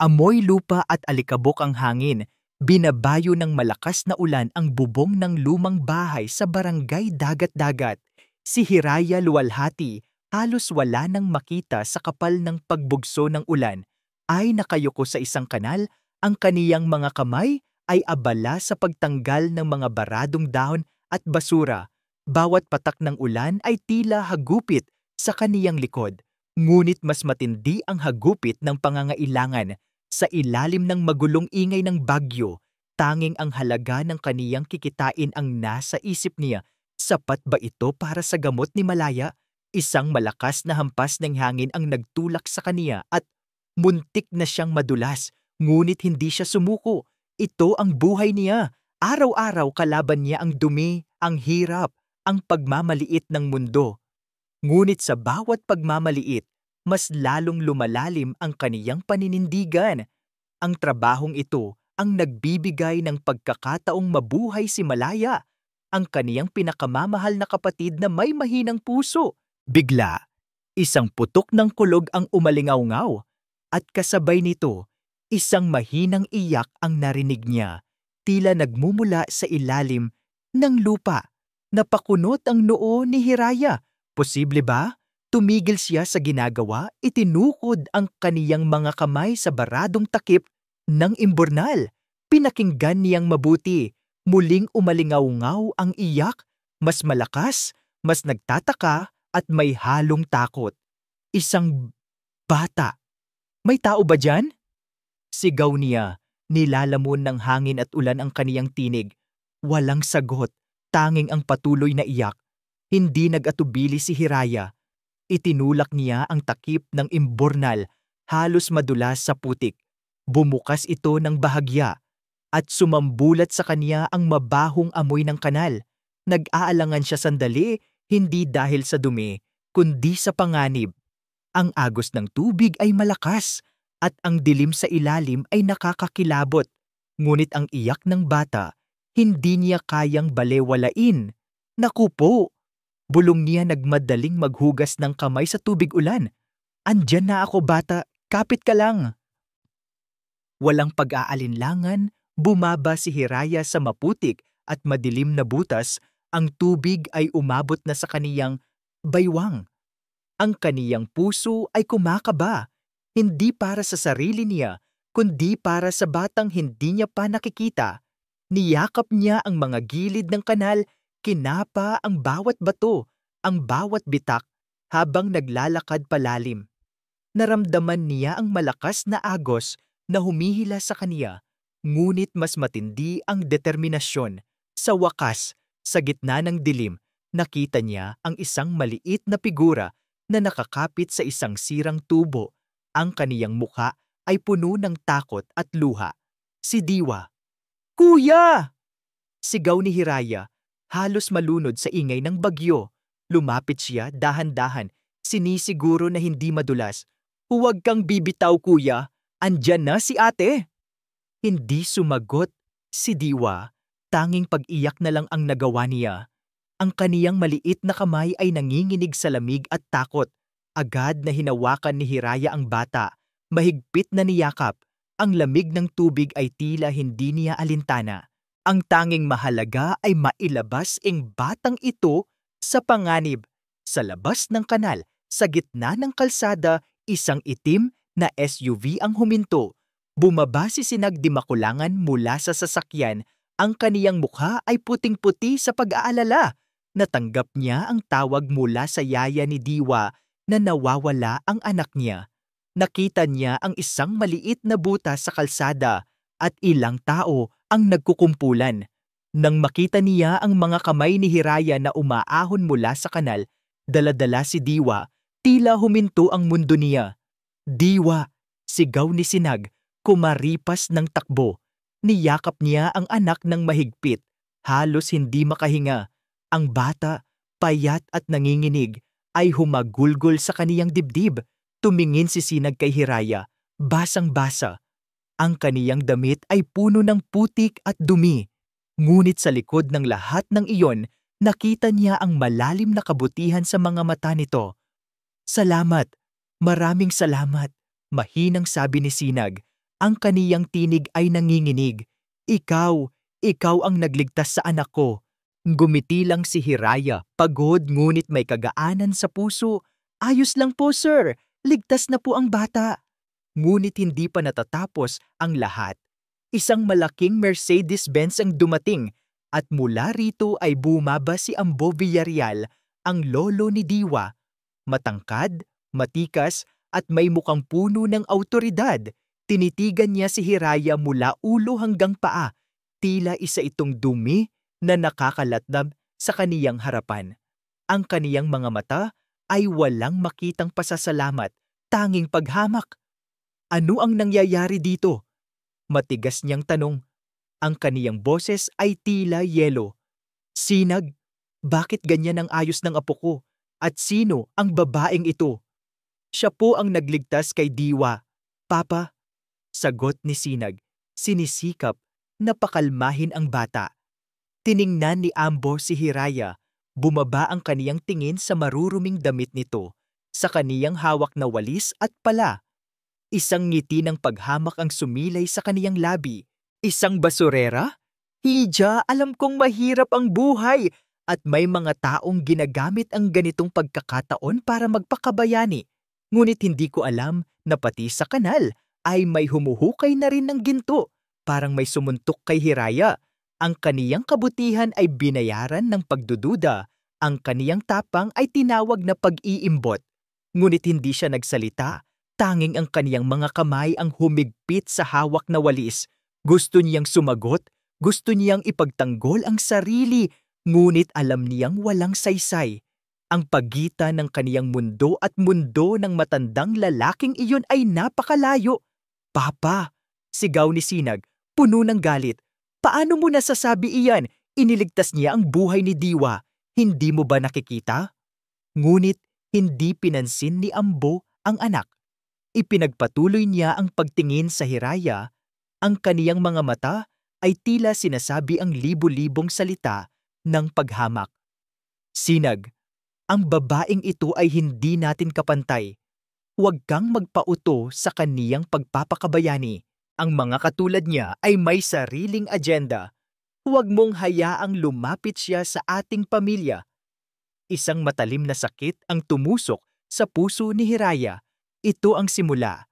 Amoy lupa at alikabok ang hangin. Binabayo ng malakas na ulan ang bubong ng lumang bahay sa barangay Dagat-Dagat. Si Hiraya luwalhati, halos wala nang makita sa kapal ng pagbugso ng ulan. Ay nakayuko sa isang kanal, ang kaniyang mga kamay ay abala sa pagtanggal ng mga baradong dahon at basura. Bawat patak ng ulan ay tila hagupit sa kaniyang likod. Ngunit mas matindi ang hagupit ng pangangailangan. Sa ilalim ng magulong ingay ng bagyo, tanging ang halaga ng kaniyang kikitain ang nasa isip niya. Sapat ba ito para sa gamot ni Malaya? Isang malakas na hampas ng hangin ang nagtulak sa kaniya at muntik na siyang madulas. Ngunit hindi siya sumuko. Ito ang buhay niya. Araw-araw kalaban niya ang dumi, ang hirap, ang pagmamaliit ng mundo. Ngunit sa bawat pagmamaliit, mas lalong lumalalim ang kaniyang paninindigan. Ang trabahong ito ang nagbibigay ng pagkakataong mabuhay si Malaya, ang kaniyang pinakamamahal na kapatid na may mahinang puso. Bigla, isang putok ng kulog ang umalingaw-ngaw at kasabay nito, isang mahinang iyak ang narinig niya. Tila nagmumula sa ilalim ng lupa. Napakunot ang noo ni Hiraya. Posible ba? Tumigil siya sa ginagawa, itinukod ang kaniyang mga kamay sa baradong takip ng imburnal. Pinakinggan niyang mabuti. Muling umalingaw-ngaw ang iyak, mas malakas, mas nagtataka at may halong takot. Isang bata. May tao ba dyan? Sigaw niya. Nilalamon ng hangin at ulan ang kaniyang tinig. Walang sagot, tanging ang patuloy na iyak. Hindi nag-atubili si Hiraya. Itinulak niya ang takip ng imburnal, halos madulas sa putik. Bumukas ito ng bahagya at sumambulat sa kanya ang mabahong amoy ng kanal. Nag-aalangan siya sandali, hindi dahil sa dumi, kundi sa panganib. Ang agos ng tubig ay malakas at ang dilim sa ilalim ay nakakakilabot. Ngunit ang iyak ng bata, hindi niya kayang balewalain. Naku po! Bulong niya nagmadaling maghugas ng kamay sa tubig ulan. Andyan na ako bata, kapit ka lang. Walang pag-aalinlangan, bumaba si Hiraya sa maputik at madilim na butas, ang tubig ay umabot na sa kaniyang baywang. Ang kaniyang puso ay kumakaba, hindi para sa sarili niya, kundi para sa batang hindi niya pa nakikita. Niyakap niya ang mga gilid ng kanal, kinapa ang bawat bato, ang bawat bitak, habang naglalakad palalim. Naramdaman niya ang malakas na agos na humihila sa kaniya, ngunit mas matindi ang determinasyon. Sa wakas, sa gitna ng dilim, nakita niya ang isang maliit na figura na nakakapit sa isang sirang tubo. Ang kaniyang mukha ay puno ng takot at luha. Si Diwa. "Kuya!" Sigaw ni Hiraya, halos malunod sa ingay ng bagyo. Lumapit siya dahan-dahan, sinisiguro na hindi madulas. "Huwag kang bibitaw, kuya. Andyan na si ate." Hindi sumagot si Diwa. Tanging pag-iyak na lang ang nagawa niya. Ang kaniyang maliit na kamay ay nanginginig sa lamig at takot. Agad na hinawakan ni Hiraya ang bata. Mahigpit na niyakap. Ang lamig ng tubig ay tila hindi niya alintana. Ang tanging mahalaga ay mailabas ang batang ito sa panganib. Sa labas ng kanal, sa gitna ng kalsada, isang itim na SUV ang huminto. Bumaba si Sinag Di Makulangan mula sa sasakyan. Ang kaniyang mukha ay puting-puti sa pag-aalala. Natanggap niya ang tawag mula sa yaya ni Diwa na nawawala ang anak niya. Nakita niya ang isang maliit na butas sa kalsada at ilang tao ang nagkukumpulan. Nang makita niya ang mga kamay ni Hiraya na umaahon mula sa kanal, dala-dala si Diwa, tila huminto ang mundo niya. "Diwa!" Sigaw ni Sinag, kumaripas ng takbo. Niyakap niya ang anak ng mahigpit, halos hindi makahinga. Ang bata, payat at nanginginig, ay humagulgol sa kaniyang dibdib. Tumingin si Sinag kay Hiraya, basang-basa. Ang kaniyang damit ay puno ng putik at dumi. Ngunit sa likod ng lahat ng iyon, nakita niya ang malalim na kabutihan sa mga mata nito. "Salamat, maraming salamat," mahinang sabi ni Sinag. Ang kaniyang tinig ay nanginginig. Ikaw, ikaw ang nagligtas sa anak ko. Gumiti lang si Hiraya, pagod ngunit may kagaanan sa puso. Ayos lang po, sir. Ligtas na po ang bata. Ngunit hindi pa natatapos ang lahat. Isang malaking Mercedes-Benz ang dumating at mula rito ay bumaba si Ambo Villarreal, ang lolo ni Diwa. Matangkad, matikas at may mukhang puno ng awtoridad. Tinitigan niya si Hiraya mula ulo hanggang paa. Tila isa itong dumi na nakakalatnab sa kaniyang harapan. Ang kaniyang mga mata ay walang makitang pasasalamat, tanging paghamak. Ano ang nangyayari dito? Matigas niyang tanong. Ang kaniyang boses ay tila yelo. Sinag, bakit ganyan ang ayos ng apo ko? At sino ang babaeng ito? Siya po ang nagligtas kay Diwa. Papa, sagot ni Sinag, sinisikap na pakalmahin ang bata. Tiningnan ni Ambo si Hiraya. Bumaba ang kaniyang tingin sa maruruming damit nito, sa kaniyang hawak na walis at pala. Isang ngiti ng paghamak ang sumilay sa kaniyang labi. Isang basurera? Hija, alam kong mahirap ang buhay at may mga taong ginagamit ang ganitong pagkakataon para magpakabayani. Ngunit hindi ko alam na pati sa kanal ay may humuhukay na rin ng ginto. Parang may sumuntok kay Hiraya. Ang kaniyang kabutihan ay binayaran ng pagdududa. Ang kaniyang tapang ay tinawag na pag-iimbot. Ngunit hindi siya nagsalita. Tanging ang kaniyang mga kamay ang humigpit sa hawak na walis. Gusto niyang sumagot, gusto niyang ipagtanggol ang sarili, ngunit alam niyang walang saysay. Ang pagitan ng kaniyang mundo at mundo ng matandang lalaking iyon ay napakalayo. Papa, sigaw ni Sinag, puno ng galit. Paano mo nasasabi iyan? Iniligtas niya ang buhay ni Diwa. Hindi mo ba nakikita? Ngunit hindi pinansin ni Ambo ang anak. Ipinagpatuloy niya ang pagtingin sa Hiraya. Ang kaniyang mga mata ay tila sinasabi ang libu-libong salita ng paghamak. Sinag, ang babaeng ito ay hindi natin kapantay. Huwag kang magpauto sa kaniyang pagpapakabayani. Ang mga katulad niya ay may sariling agenda. Huwag mong hayaang lumapit siya sa ating pamilya. Isang matalim na sakit ang tumusok sa puso ni Hiraya. Ito ang simula.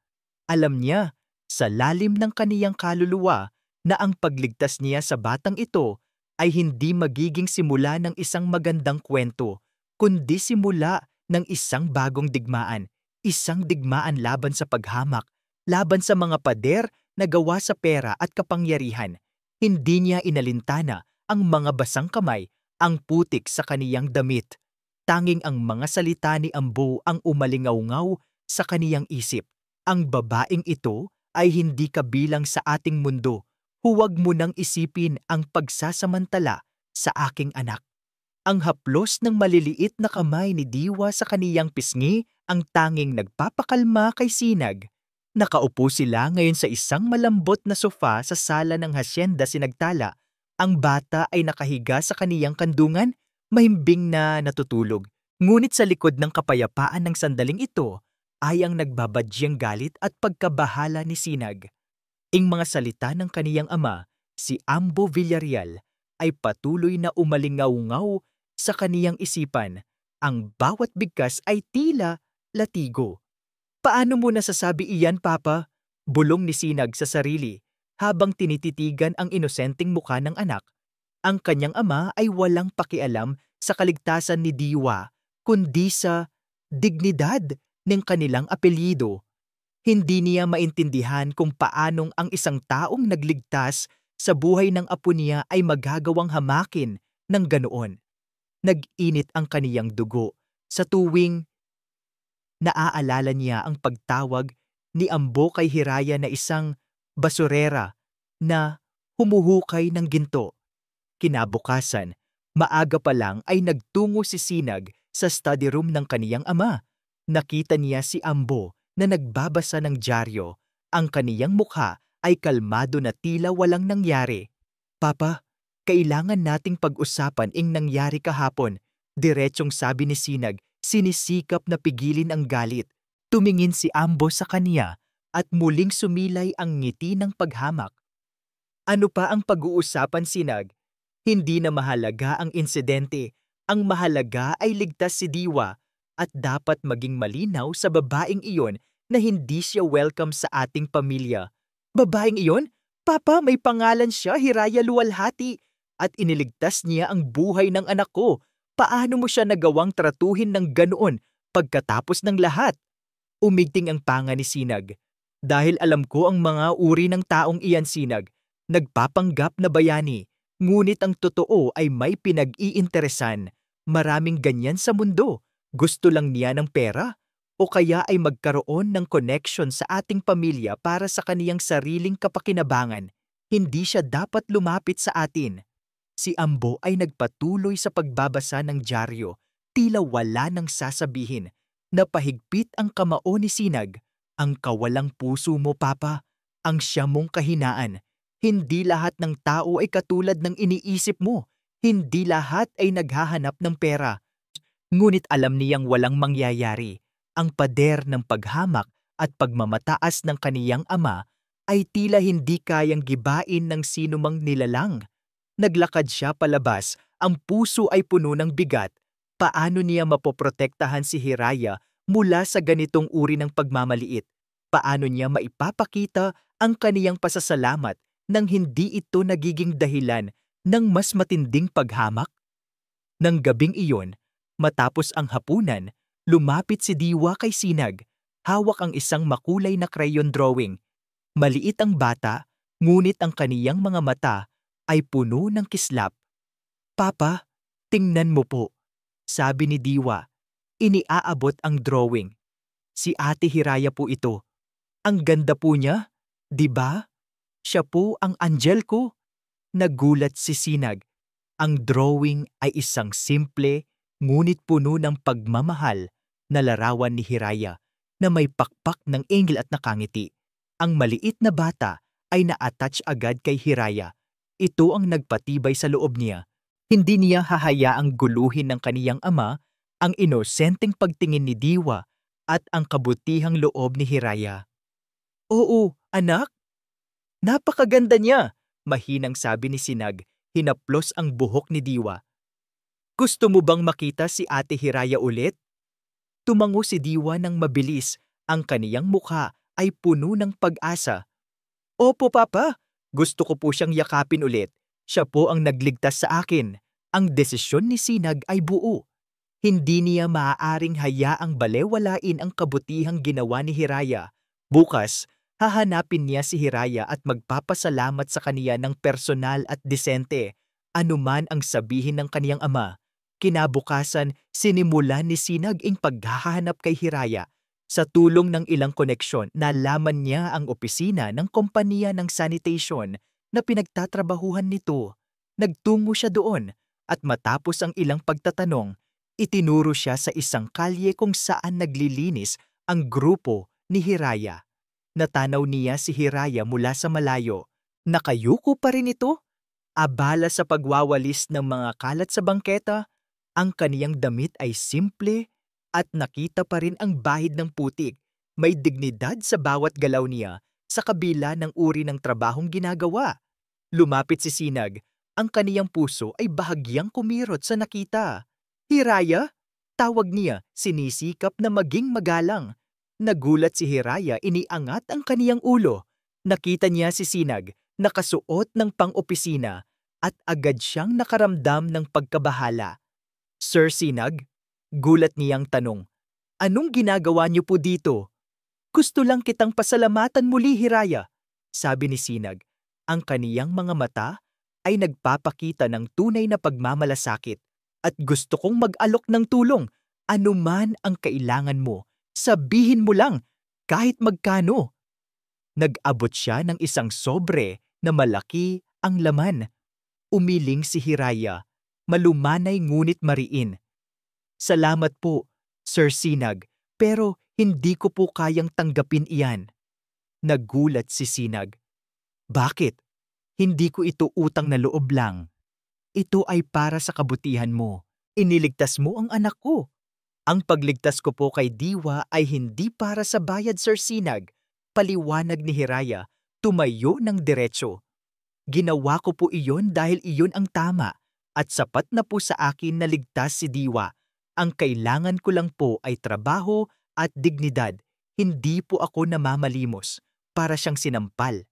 Alam niya, sa lalim ng kaniyang kaluluwa, na ang pagligtas niya sa batang ito ay hindi magiging simula ng isang magandang kwento, kundi simula ng isang bagong digmaan. Isang digmaan laban sa paghamak, laban sa mga pader na gawa sa pera at kapangyarihan. Hindi niya inalintana ang mga basang kamay, ang putik sa kaniyang damit. Tanging ang mga salita ni Ambo ang umalingaw-ngaw sa kaniyang isip. Ang babaeng ito ay hindi kabilang sa ating mundo. Huwag mo nang isipin ang pagsasamantala sa aking anak. Ang haplos ng maliliit na kamay ni Diwa sa kaniyang pisngi ang tanging nagpapakalma kay Sinag. Nakaupo sila ngayon sa isang malambot na sofa sa sala ng hasyenda Sinagtala. Ang bata ay nakahiga sa kaniyang kandungan, mahimbing na natutulog. Ngunit sa likod ng kapayapaan ng sandaling ito ay ang nagbabadyang galit at pagkabahala ni Sinag. Ing mga salita ng kaniyang ama, si Ambo Villarreal, ay patuloy na umalingaw-ngaw sa kaniyang isipan. Ang bawat bigkas ay tila latigo. Paano mo nasasabi iyan, Papa? Bulong ni Sinag sa sarili, habang tinititigan ang inosenteng mukha ng anak. Ang kanyang ama ay walang pakialam sa kaligtasan ni Diwa, kundi sa dignidad ng kanilang apelyido. Hindi niya maintindihan kung paanong ang isang taong nagligtas sa buhay ng apo niya ay magagawang hamakin ng ganoon. Nag-init ang kaniyang dugo sa tuwing naaalala niya ang pagtawag ni Ambo kay Hiraya na isang basurera na humuhukay ng ginto. Kinabukasan, maaga pa lang ay nagtungo si Sinag sa study room ng kaniyang ama. Nakita niya si Ambo na nagbabasa ng dyaryo. Ang kaniyang mukha ay kalmado na tila walang nangyari. Papa, kailangan nating pag-usapan ing nangyari kahapon. Diretsyong sabi ni Sinag, sinisikap na pigilin ang galit. Tumingin si Ambo sa kaniya. at muling sumilay ang ngiti ng paghamak. Ano pa ang pag-uusapan, Sinag? Hindi na mahalaga ang insidente. Ang mahalaga ay ligtas si Diwa at dapat maging malinaw sa babaeng iyon na hindi siya welcome sa ating pamilya. Babaeng iyon? Papa, may pangalan siya, Hiraya Luwalhati, at iniligtas niya ang buhay ng anak ko. Paano mo siya nagawang tratuhin ng ganoon pagkatapos ng lahat? Umigting ang panga ni Sinag. Dahil alam ko ang mga uri ng taong iyan, Sinag. Nagpapanggap na bayani, ngunit ang totoo ay may pinag-iinteresan. Maraming ganyan sa mundo. Gusto lang niya ng pera o kaya ay magkaroon ng connection sa ating pamilya para sa kaniyang sariling kapakinabangan. Hindi siya dapat lumapit sa atin. Si Ambo ay nagpatuloy sa pagbabasa ng dyaryo, tila wala nang sasabihin. Napahigpit ang kamao ni Sinag. Ang kawalang puso mo, Papa, ang siya mong kahinaan. Hindi lahat ng tao ay katulad ng iniisip mo. Hindi lahat ay naghahanap ng pera. Ngunit alam niyang walang mangyayari. Ang pader ng paghamak at pagmamataas ng kaniyang ama ay tila hindi kayang gibain ng sinumang nilalang. Naglakad siya palabas, ang puso ay puno ng bigat. Paano niya mapoprotektahan si Hiraya mula sa ganitong uri ng pagmamaliit? Paano niya maipapakita ang kaniyang pasasalamat nang hindi ito nagiging dahilan ng mas matinding paghamak? Nang gabing iyon, matapos ang hapunan, lumapit si Diwa kay Sinag. Hawak ang isang makulay na crayon drawing. Maliit ang bata, ngunit ang kaniyang mga mata ay puno ng kislap. Papa, tingnan mo po, sabi ni Diwa. Iniaabot ang drawing. Si Ate Hiraya po ito. Ang ganda po niya, di ba? Siya po ang anghel ko. Nagulat si Sinag. Ang drawing ay isang simple, ngunit puno ng pagmamahal na larawan ni Hiraya na may pakpak ng anghel at nakangiti. Ang maliit na bata ay na-attach agad kay Hiraya. Ito ang nagpatibay sa loob niya. Hindi niya hahayaang guluhin ng kaniyang ama ang inosenteng pagtingin ni Diwa at ang kabutihang loob ni Hiraya. Oo, anak. Napakaganda niya, mahinang sabi ni Sinag. Hinaplos ang buhok ni Diwa. Gusto mo bang makita si Ate Hiraya ulit? Tumango si Diwa ng mabilis. Ang kaniyang mukha ay puno ng pag-asa. Opo, Papa. Gusto ko po siyang yakapin ulit. Siya po ang nagligtas sa akin. Ang desisyon ni Sinag ay buo. Hindi niya maaaring hayaang balewalain ang kabutihang ginawa ni Hiraya. Bukas, hahanapin niya si Hiraya at magpapasalamat sa kaniya ng personal at disente, anuman ang sabihin ng kaniyang ama. Kinabukasan, sinimulan ni Sinag ang paghahanap kay Hiraya. Sa tulong ng ilang koneksyon, nalaman niya ang opisina ng kompanya ng sanitation na pinagtatrabahuhan nito. Nagtungo siya doon at matapos ang ilang pagtatanong, itinuro siya sa isang kalye kung saan naglilinis ang grupo ni Hiraya. Natanaw niya si Hiraya mula sa malayo. Nakayuko pa rin ito. Abala sa pagwawalis ng mga kalat sa bangketa, ang kaniyang damit ay simple at nakita pa rin ang bahid ng putik. May dignidad sa bawat galaw niya sa kabila ng uri ng trabahong ginagawa. Lumapit si Sinag. Ang kaniyang puso ay bahagyang kumirot sa nakita. Hiraya? Tawag niya, sinisikap na maging magalang. Nagulat si Hiraya, iniangat ang kaniyang ulo. Nakita niya si Sinag, nakasuot ng pang-opisina at agad siyang nakaramdam ng pagkabahala. Sir Sinag? Gulat niyang tanong. Anong ginagawa niyo po dito? Gusto lang kitang pasalamatan muli, Hiraya, sabi ni Sinag. Ang kaniyang mga mata ay nagpapakita ng tunay na pagmamalasakit at gusto kong mag-alok ng tulong. Anuman ang kailangan mo, sabihin mo lang, kahit magkano. Nag-abot siya ng isang sobre na malaki ang laman. Umiling si Hiraya, malumanay ngunit mariin. Salamat po, Sir Sinag, pero hindi ko po kayang tanggapin iyan. Nagulat si Sinag. Bakit? Hindi ko ito utang na loob lang. Ito ay para sa kabutihan mo. Iniligtas mo ang anak ko. Ang pagligtas ko po kay Diwa ay hindi para sa bayad, Sir Sinag. Paliwanag ni Hiraya, tumayo ng diretso. Ginawa ko po iyon dahil iyon ang tama at sapat na po sa akin na ligtas si Diwa. Ang kailangan ko lang po ay trabaho at dignidad. Hindi po ako namamalimos. Para siyang sinampal.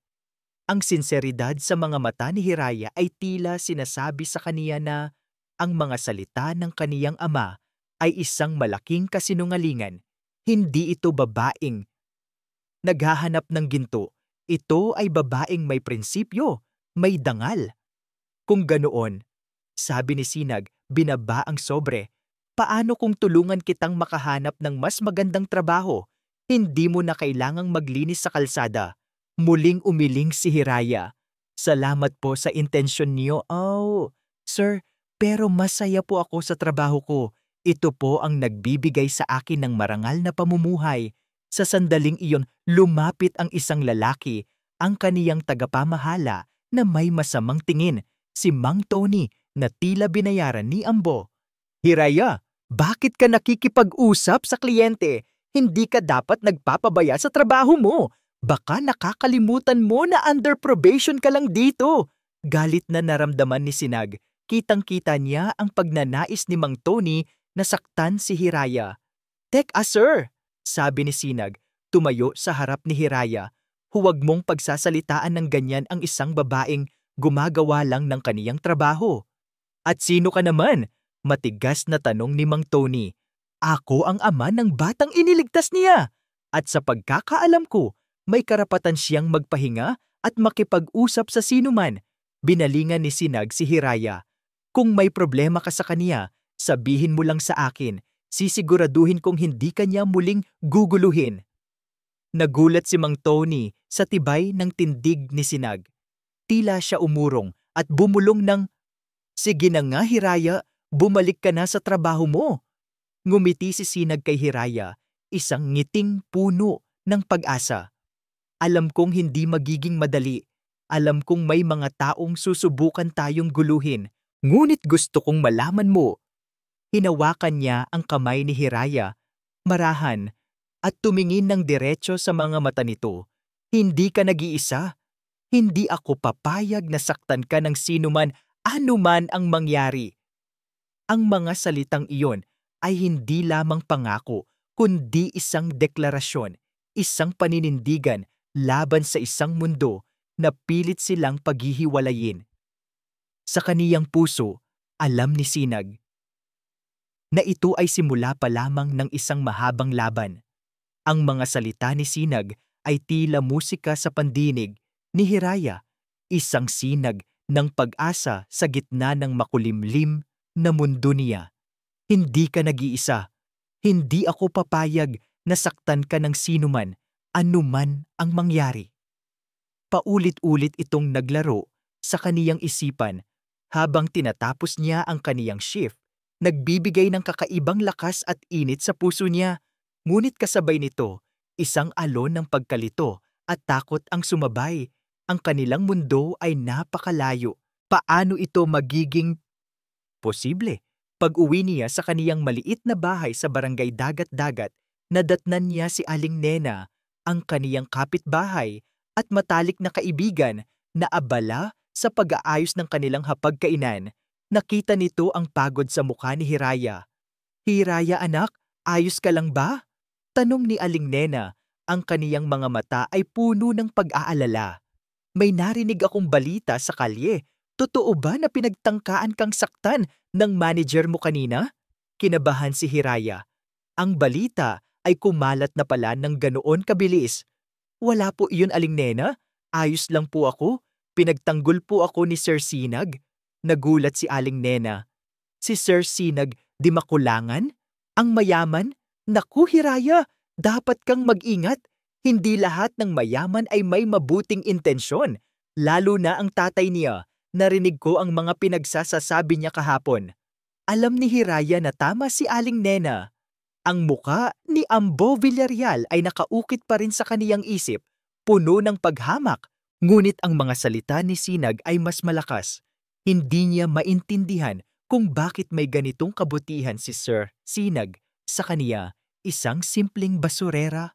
Ang sinseridad sa mga mata ni Hiraya ay tila sinasabi sa kaniya na ang mga salita ng kaniyang ama ay isang malaking kasinungalingan. Hindi ito babaeng naghahanap ng ginto. Ito ay babaeng may prinsipyo, may dangal. Kung ganoon, sabi ni Sinag, binaba ang sobre. Paano kung tulungan kitang makahanap ng mas magandang trabaho? Hindi mo na kailangang maglinis sa kalsada. Muling umiling si Hiraya. Salamat po sa intensyon niyo. Oh, sir, pero masaya po ako sa trabaho ko. Ito po ang nagbibigay sa akin ng marangal na pamumuhay. Sa sandaling iyon, lumapit ang isang lalaki, ang kaniyang tagapamahala na may masamang tingin, si Mang Tony na tila binayaran ni Ambo. Hiraya, bakit ka nakikipag-usap sa kliyente? Hindi ka dapat nagpapabaya sa trabaho mo. Baka nakakalimutan mo na under probation ka lang dito. Galit na naramdaman ni Sinag. Kitang-kita niya ang pagnanais ni Mang Tony na saktan si Hiraya. Teka sir, sabi ni Sinag, tumayo sa harap ni Hiraya. Huwag mong pagsasalitaan ng ganyan ang isang babaeng gumagawa lang ng kaniyang trabaho. At sino ka naman? Matigas na tanong ni Mang Tony. Ako ang ama ng batang iniligtas niya. At sa pagkakaalam ko, may karapatan siyang magpahinga at makipag-usap sa sinuman. Binalingan ni Sinag si Hiraya. Kung may problema ka sa kaniya, sabihin mo lang sa akin. Sisiguraduhin kong hindi kanya muling guguluhin. Nagulat si Mang Tony sa tibay ng tindig ni Sinag. Tila siya umurong at bumulong ng, sige na nga Hiraya, bumalik ka na sa trabaho mo. Ngumiti si Sinag kay Hiraya, isang ngiting puno ng pag-asa. Alam kong hindi magiging madali. Alam kong may mga taong susubukan tayong guluhin. Ngunit gusto kong malaman mo. Hinawakan niya ang kamay ni Hiraya, marahan, at tumingin ng diretso sa mga mata nito. Hindi ka nag-iisa. Hindi ako papayag na saktan ka ng sinuman anuman ang mangyari. Ang mga salitang iyon ay hindi lamang pangako, kundi isang deklarasyon, isang paninindigan laban sa isang mundo na pilit silang paghihiwalayin. Sa kaniyang puso, alam ni Sinag na ito ay simula pa lamang ng isang mahabang laban. Ang mga salita ni Sinag ay tila musika sa pandinig ni Hiraya, isang sinag ng pag-asa sa gitna ng makulimlim na mundo niya. Hindi ka nag-iisa. Hindi ako papayag na saktan ka ng sinuman, anuman ang mangyari. Paulit-ulit itong naglaro sa kaniyang isipan habang tinatapos niya ang kaniyang shift. Nagbibigay ng kakaibang lakas at init sa puso niya. Ngunit kasabay nito, isang alon ng pagkalito at takot ang sumabay. Ang kanilang mundo ay napakalayo. Paano ito magiging posible? Pag-uwi niya sa kaniyang maliit na bahay sa barangay Dagat-Dagat, nadatnan niya si Aling Nena, ang kaniyang kapitbahay at matalik na kaibigan na abala sa pag-aayos ng kanilang hapagkainan. Nakita nito ang pagod sa mukha ni Hiraya. Hiraya anak, ayos ka lang ba? Tanong ni Aling Nena, ang kaniyang mga mata ay puno ng pag-aalala. May narinig akong balita sa kalye. Totoo ba na pinagtangkaan kang saktan ng manager mo kanina? Kinabahan si Hiraya. Ang balita ay kumalat na pala ng ganoon kabilis. Wala po iyon Aling Nena. Ayos lang po ako. Pinagtanggol po ako ni Sir Sinag. Nagulat si Aling Nena. Si Sir Sinag di makulangan? Ang mayaman? Naku Hiraya, dapat kang mag-ingat. Hindi lahat ng mayaman ay may mabuting intensyon. Lalo na ang tatay niya. Narinig ko ang mga pinagsasasabi niya kahapon. Alam ni Hiraya na tama si Aling Nena. Ang muka ni Ambo Villarreal ay nakaukit pa rin sa kaniyang isip, puno ng paghamak. Ngunit ang mga salita ni Sinag ay mas malakas. Hindi niya maintindihan kung bakit may ganitong kabutihan si Sir Sinag sa kaniya, isang simpleng basurera.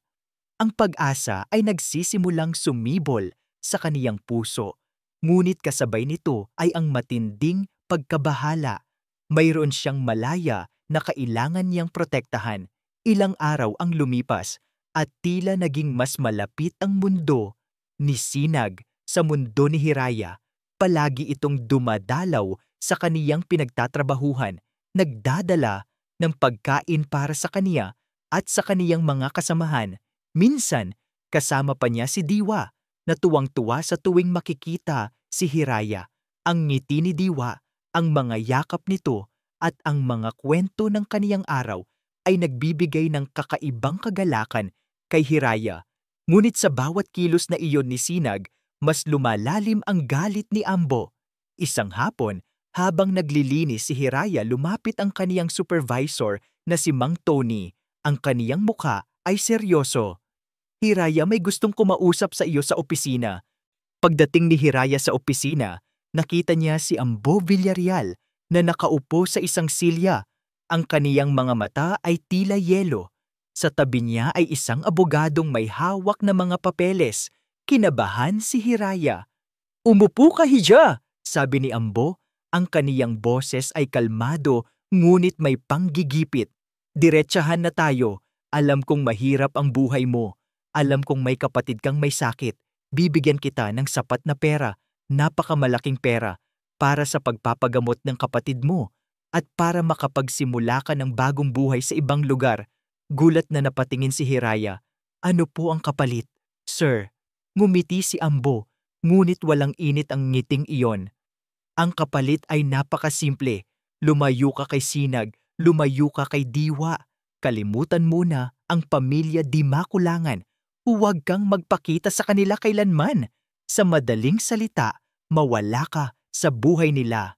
Ang pag-asa ay nagsisimulang sumibol sa kaniyang puso. Ngunit kasabay nito ay ang matinding pagkabahala. Mayroon siyang malaya na kailangan niyang protektahan. Ilang araw ang lumipas at tila naging mas malapit ang mundo ni Sinag sa mundo ni Hiraya. Palagi itong dumadalaw sa kaniyang pinagtatrabahuhan, nagdadala ng pagkain para sa kaniya at sa kaniyang mga kasamahan. Minsan, kasama pa niya si Diwa na tuwang-tuwa sa tuwing makikita si Hiraya. Ang ngiti ni Diwa, ang mga yakap nito at ang mga kwento ng kaniyang araw ay nagbibigay ng kakaibang kagalakan kay Hiraya. Ngunit sa bawat kilos na iyon ni Sinag, mas lumalalim ang galit ni Ambo. Isang hapon, habang naglilinis si Hiraya, lumapit ang kaniyang supervisor na si Mang Tony. Ang kaniyang mukha ay seryoso. Hiraya, may gustong kumausap sa iyo sa opisina. Pagdating ni Hiraya sa opisina, nakita niya si Ambo Villarreal na nakaupo sa isang silya. Ang kaniyang mga mata ay tila yelo. Sa tabi niya ay isang abogadong may hawak na mga papeles. Kinabahan si Hiraya. "Umupo ka, Hija!" sabi ni Ambo. Ang kaniyang boses ay kalmado ngunit may panggigipit. "Diretsahan na tayo. Alam kong mahirap ang buhay mo. Alam kong may kapatid kang may sakit. Bibigyan kita ng sapat na pera, napakamalaking pera, para sa pagpapagamot ng kapatid mo at para makapagsimula ka ng bagong buhay sa ibang lugar." Gulat na napatingin si Hiraya. "Ano po ang kapalit, sir?" Ngumiti si Ambo, ngunit walang init ang ngiting iyon. "Ang kapalit ay napakasimple. Lumayo ka kay Sinag, lumayo ka kay Diwa. Kalimutan muna ang pamilya di makulangan. Huwag kang magpakita sa kanila kailanman. Sa madaling salita, mawala ka sa buhay nila."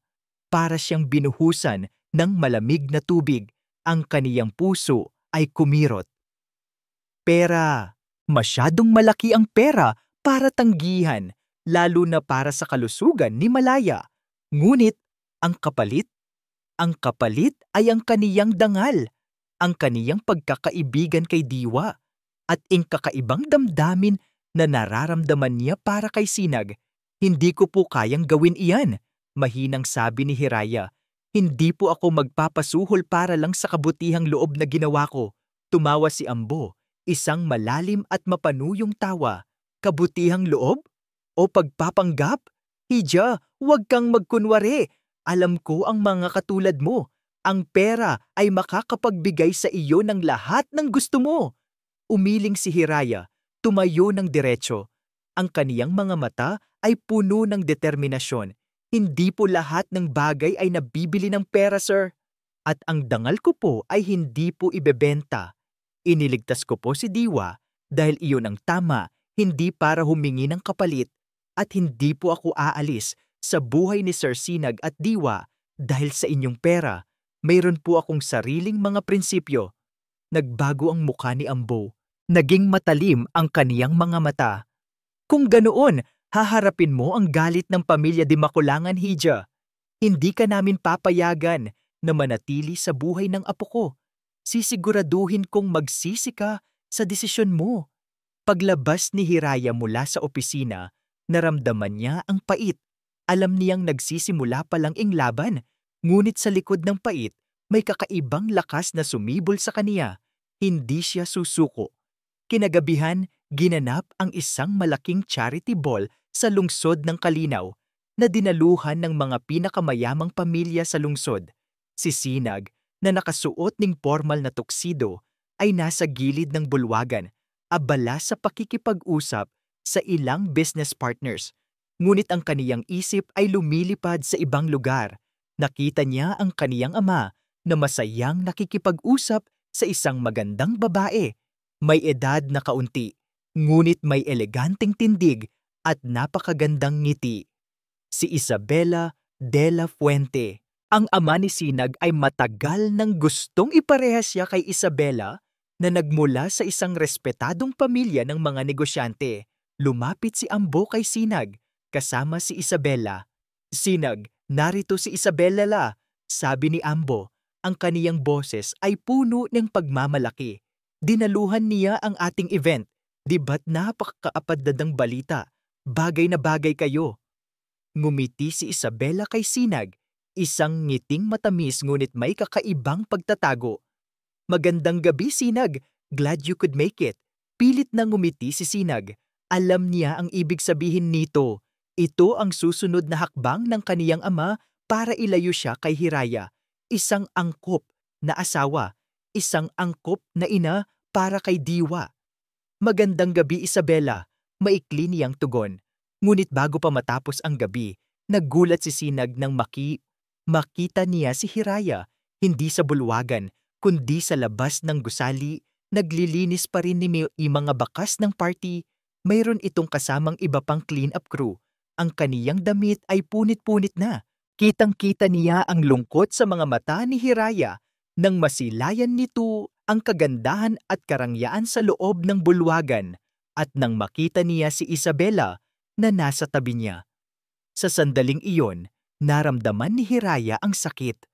Para siyang binuhusan ng malamig na tubig, ang kaniyang puso ay kumirot. Pera. Masyadong malaki ang pera para tanggihan, lalo na para sa kalusugan ni Malaya. Ngunit, ang kapalit? Ang kapalit ay ang kaniyang dangal, ang kaniyang pagkakaibigan kay Diwa, at ang kakaibang damdamin na nararamdaman niya para kay Sinag. "Hindi ko po kayang gawin iyan," mahinang sabi ni Hiraya. "Hindi po ako magpapasuhol para lang sa kabutihang loob na ginawa ko." Tumawa si Ambo, isang malalim at mapanuyong tawa. "Kabutihang loob? O pagpapanggap? Hija, huwag kang magkunwari. Alam ko ang mga katulad mo. Ang pera ay makakapagbigay sa iyo ng lahat ng gusto mo." Umiling si Hiraya, tumayo ng diretso. Ang kaniyang mga mata ay puno ng determinasyon. "Hindi po lahat ng bagay ay nabibili ng pera, sir. At ang dangal ko po ay hindi po ibebenta. Iniligtas ko po si Diwa dahil iyon ang tama, hindi para humingi ng kapalit. At hindi po ako aalis sa buhay ni Sir Sinag at Diwa dahil sa inyong pera. Mayroon po akong sariling mga prinsipyo." Nagbago ang mukha ni Ambo. Naging matalim ang kaniyang mga mata. "Kung ganoon, haharapin mo ang galit ng pamilya di makulangan, Hija. Hindi ka namin papayagan na manatili sa buhay ng apo ko. Sisiguraduhin kong magsisi ka sa desisyon mo." Paglabas ni Hiraya mula sa opisina, naramdaman niya ang pait. Alam niyang nagsisimula pa lang ang laban, ngunit sa likod ng pait, may kakaibang lakas na sumibol sa kaniya. Hindi siya susuko. Kinagabihan, ginanap ang isang malaking charity ball sa lungsod ng Kalinaw na dinaluhan ng mga pinakamayamang pamilya sa lungsod. Si Sinag, na nakasuot ng formal na tuksido, ay nasa gilid ng bulwagan, abala sa pakikipag-usap sa ilang business partners. Ngunit ang kaniyang isip ay lumilipad sa ibang lugar. Nakita niya ang kaniyang ama na masayang nakikipag-usap sa isang magandang babae. May edad na kaunti, ngunit may eleganteng tindig at napakagandang ngiti. Si Isabela de la Fuente. Ang ama ni Sinag ay matagal nang gustong iparehas siya kay Isabela na nagmula sa isang respetadong pamilya ng mga negosyante. Lumapit si Ambo kay Sinag, kasama si Isabela. "Sinag, narito si Isabela la," sabi ni Ambo. Ang kaniyang boses ay puno ng pagmamalaki. "Dinaluhan niya ang ating event. Di ba't napakakaapadadang balita? Bagay na bagay kayo. Ngumiti si Isabela kay Sinag, isang ngiting matamis ngunit may kakaibang pagtatago. Magandang gabi, Sinag. Glad you could make it. Pilit na ngumiti si Sinag. Alam niya ang ibig sabihin nito. Ito ang susunod na hakbang ng kaniyang ama para ilayo siya kay Hiraya. Isang angkop na asawa. Isang angkop na ina para kay Diwa. Magandang gabi, Isabela. Maikli niyang tugon. Ngunit bago pa matapos ang gabi, naggulat si Sinag nang makita niya si Hiraya, hindi sa bulwagan, kundi sa labas ng gusali, naglilinis pa rin ni mga bakas ng party. Mayroon itong kasamang iba pang clean-up crew. Ang kaniyang damit ay punit-punit na. Kitang-kita niya ang lungkot sa mga mata ni Hiraya nang masilayan nito ang kagandahan at karangyaan sa loob ng bulwagan at nang makita niya si Isabela na nasa tabi niya. Sa sandaling iyon, naramdaman ni Hiraya ang sakit.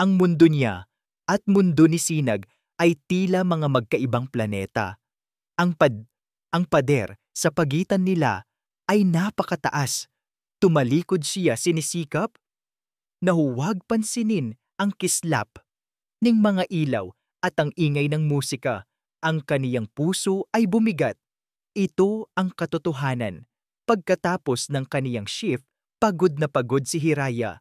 Ang mundo niya at mundo ni Sinag ay tila mga magkaibang planeta. Ang pader sa pagitan nila ay napakataas. Tumalikod siya sinisikap na huwag pansinin ang kislap ng mga ilaw at ang ingay ng musika. Ang kaniyang puso ay bumigat. Ito ang katotohanan. Pagkatapos ng kaniyang shift, pagod na pagod si Hiraya.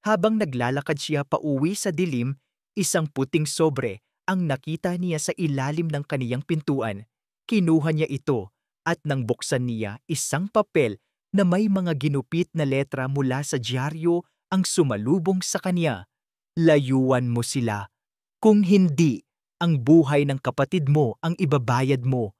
Habang naglalakad siya pauwi sa dilim, isang puting sobre ang nakita niya sa ilalim ng kaniyang pintuan. Kinuha niya ito at nang buksan niya isang papel na may mga ginupit na letra mula sa dyaryo ang sumalubong sa kanya. Layuan mo sila. Kung hindi, ang buhay ng kapatid mo ang ibabayad mo.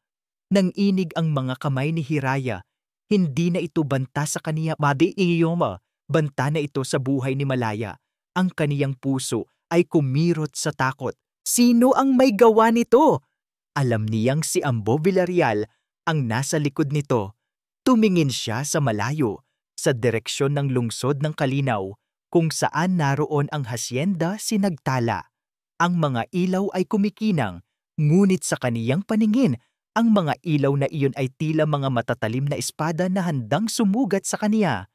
Nanginig ang mga kamay ni Hiraya. Hindi na ito banta sa kaniya, banta na ito sa buhay ni Malaya. Ang kaniyang puso ay kumirot sa takot. Sino ang may gawa nito? Alam niyang si Ambo Villarreal ang nasa likod nito. Tumingin siya sa malayo, sa direksyon ng lungsod ng Kalinaw, kung saan naroon ang hasyenda Sinagtala. Ang mga ilaw ay kumikinang, ngunit sa kaniyang paningin, ang mga ilaw na iyon ay tila mga matatalim na espada na handang sumugat sa kaniya.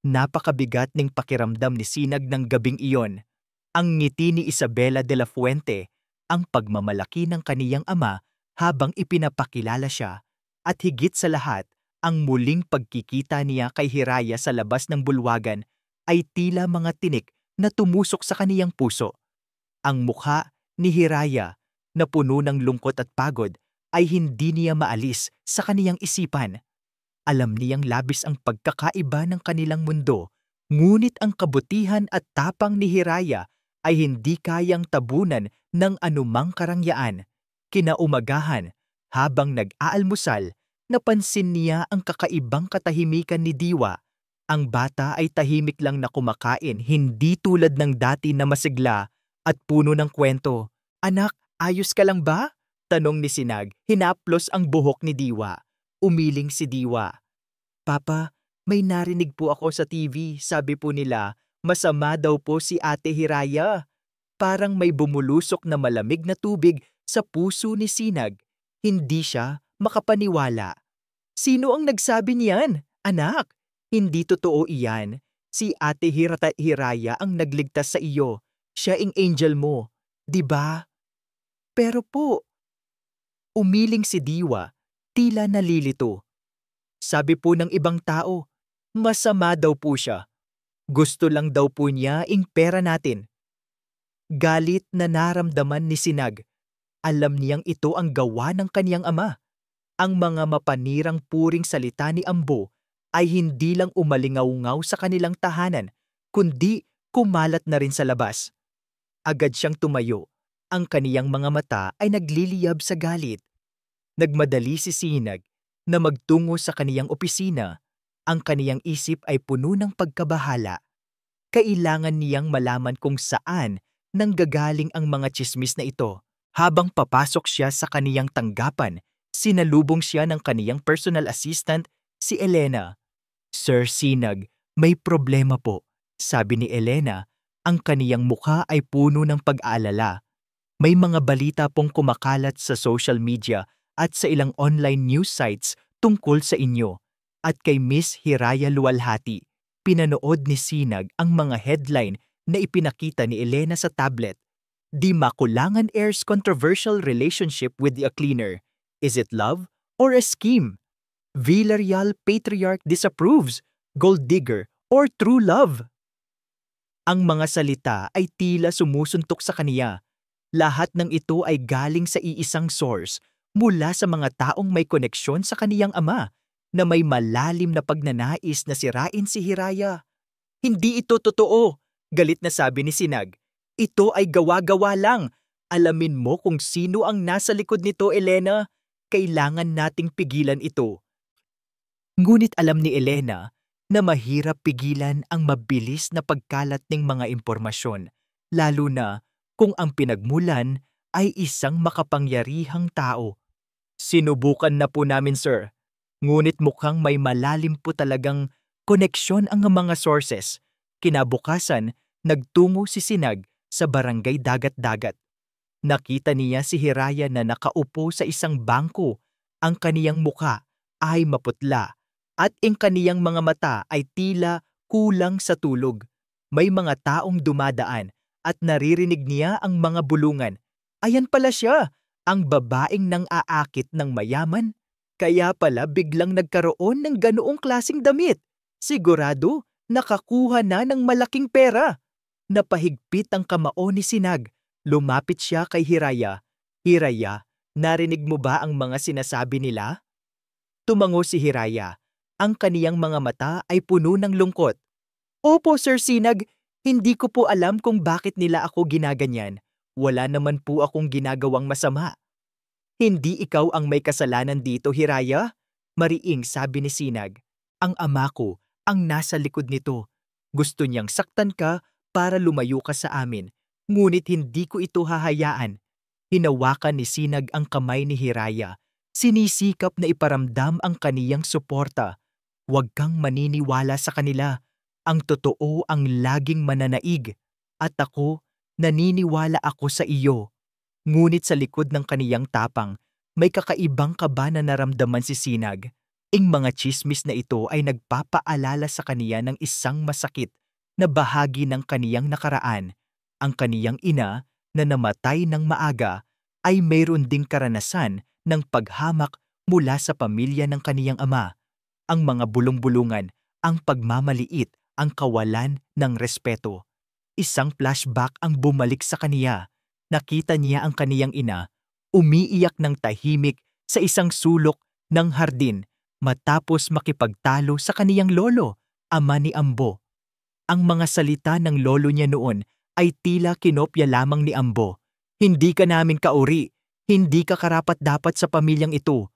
Napakabigat ng pakiramdam ni Sinag ng gabing iyon. Ang ngiti ni Isabela de la Fuente, ang pagmamalaki ng kaniyang ama habang ipinapakilala siya, at higit sa lahat, ang muling pagkikita niya kay Hiraya sa labas ng bulwagan ay tila mga tinik na tumusok sa kaniyang puso. Ang mukha ni Hiraya, na puno ng lungkot at pagod, ay hindi niya maalis sa kaniyang isipan. Alam niyang labis ang pagkakaiba ng kanilang mundo, ngunit ang kabutihan at tapang ni Hiraya ay hindi kayang tabunan ng anumang karangyaan. Kinaumagahan, habang nag-aalmusal, napansin niya ang kakaibang katahimikan ni Diwa. Ang bata ay tahimik lang na kumakain, hindi tulad ng dati na masigla at puno ng kwento. Anak, ayos ka lang ba? Tanong ni Sinag, hinaplos ang buhok ni Diwa. Umiling si Diwa. Papa, may narinig po ako sa TV, sabi po nila, masama daw po si Ate Hiraya. Parang may bumulusok na malamig na tubig sa puso ni Sinag. Hindi siya makapaniwala. Sino ang nagsabi niyan? Anak, hindi totoo iyan. Si Ate Hiraya ang nagligtas sa iyo. Siya ang angel mo, di ba? Pero po, umiling si Diwa, tila nalilito. Sabi po ng ibang tao, masama daw po siya. Gusto lang daw po niya ang pera natin. Galit na naramdaman ni Sinag. Alam niyang ito ang gawa ng kaniyang ama. Ang mga mapanirang puring salita ni Ambo ay hindi lang umalingaw-ngaw sa kanilang tahanan, kundi kumalat na rin sa labas. Agad siyang tumayo. Ang kaniyang mga mata ay nagliliyab sa galit. Nagmadali si Sinag na magtungo sa kaniyang opisina. Ang kaniyang isip ay puno ng pagkabahala. Kailangan niyang malaman kung saan nanggagaling ang mga tsismis na ito. Habang papasok siya sa kaniyang tanggapan, sinalubong siya ng kaniyang personal assistant, si Elena. Sir Sinag, may problema po, sabi ni Elena. Ang kaniyang mukha ay puno ng pag-aalala. May mga balita pong kumakalat sa social media at sa ilang online news sites tungkol sa inyo. At kay Miss Hiraya Luwalhati, pinanood ni Sinag ang mga headline na ipinakita ni Elena sa tablet. Di Makulangan airs controversial relationship with the cleaner. Is it love or a scheme? Villarreal patriarch disapproves, gold digger or true love? Ang mga salita ay tila sumusuntok sa kaniya. Lahat ng ito ay galing sa iisang source mula sa mga taong may koneksyon sa kaniyang ama na may malalim na pagnanais na sirain si Hiraya. Hindi ito totoo, galit na sabi ni Sinag. Ito ay gawa-gawa lang. Alamin mo kung sino ang nasa likod nito, Elena. Kailangan nating pigilan ito. Ngunit alam ni Elena na mahirap pigilan ang mabilis na pagkalat ng mga impormasyon, lalo na kung ang pinagmulan ay isang makapangyarihang tao. Sinubukan na po namin, sir. Ngunit mukhang may malalim po talagang koneksyon ang mga sources. Kinabukasan, nagtungo si Sinag sa barangay Dagat-Dagat. Nakita niya si Hiraya na nakaupo sa isang bangko. Ang kaniyang muka ay maputla at ang kaniyang mga mata ay tila kulang sa tulog. May mga taong dumadaan at naririnig niya ang mga bulungan. Ayan pala siya, ang babaeng nang aakit ng mayaman. Kaya pala biglang nagkaroon ng ganoong klasing damit. Sigurado, nakakuha na ng malaking pera. Napahigpit ang kamao ni Sinag. Lumapit siya kay Hiraya. Hiraya, narinig mo ba ang mga sinasabi nila? Tumango si Hiraya. Ang kaniyang mga mata ay puno ng lungkot. Opo, Sir Sinag. Hindi ko po alam kung bakit nila ako ginaganyan. Wala naman po akong ginagawang masama. Hindi ikaw ang may kasalanan dito, Hiraya? Mariing sabi ni Sinag. Ang ama ko ang nasa likod nito. Gusto niyang saktan ka para lumayo ka sa amin. Ngunit hindi ko ito hahayaan. Hinawakan ni Sinag ang kamay ni Hiraya. Sinisikap na iparamdam ang kaniyang suporta. Huwag kang maniniwala sa kanila. Ang totoo ang laging mananaig. At ako, naniniwala ako sa iyo. Ngunit sa likod ng kaniyang tapang, may kakaibang kaba na naramdaman si Sinag. Ang mga tsismis na ito ay nagpapaalala sa kaniya ng isang masakit na bahagi ng kaniyang nakaraan. Ang kaniyang ina na namatay ng maaga ay mayroon ding karanasan ng paghamak mula sa pamilya ng kaniyang ama. Ang mga bulong-bulungan, ang pagmamaliit, ang kawalan ng respeto. Isang flashback ang bumalik sa kaniya. Nakita niya ang kaniyang ina, umiiyak ng tahimik sa isang sulok ng hardin matapos makipagtalo sa kaniyang lolo, ama ni Ambo. Ang mga salita ng lolo niya noon ay tila kinopya lamang ni Ambo. Hindi ka namin kauri, hindi ka karapat-dapat sa pamilyang ito.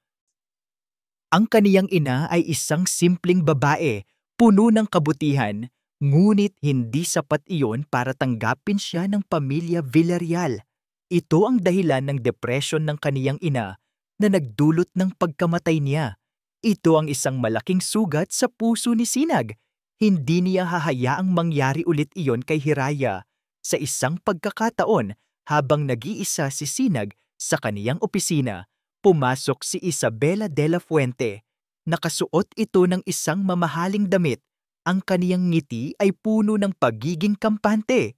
Ang kaniyang ina ay isang simpleng babae, puno ng kabutihan, ngunit hindi sapat iyon para tanggapin siya ng pamilya Villarreal. Ito ang dahilan ng depresyon ng kaniyang ina na nagdulot ng pagkamatay niya. Ito ang isang malaking sugat sa puso ni Sinag. Hindi niya hahayaang mangyari ulit iyon kay Hiraya. Sa isang pagkakataon, habang nag-iisa si Sinag sa kaniyang opisina, pumasok si Isabela de la Fuente. Nakasuot ito ng isang mamahaling damit. Ang kaniyang ngiti ay puno ng pagiging kampante.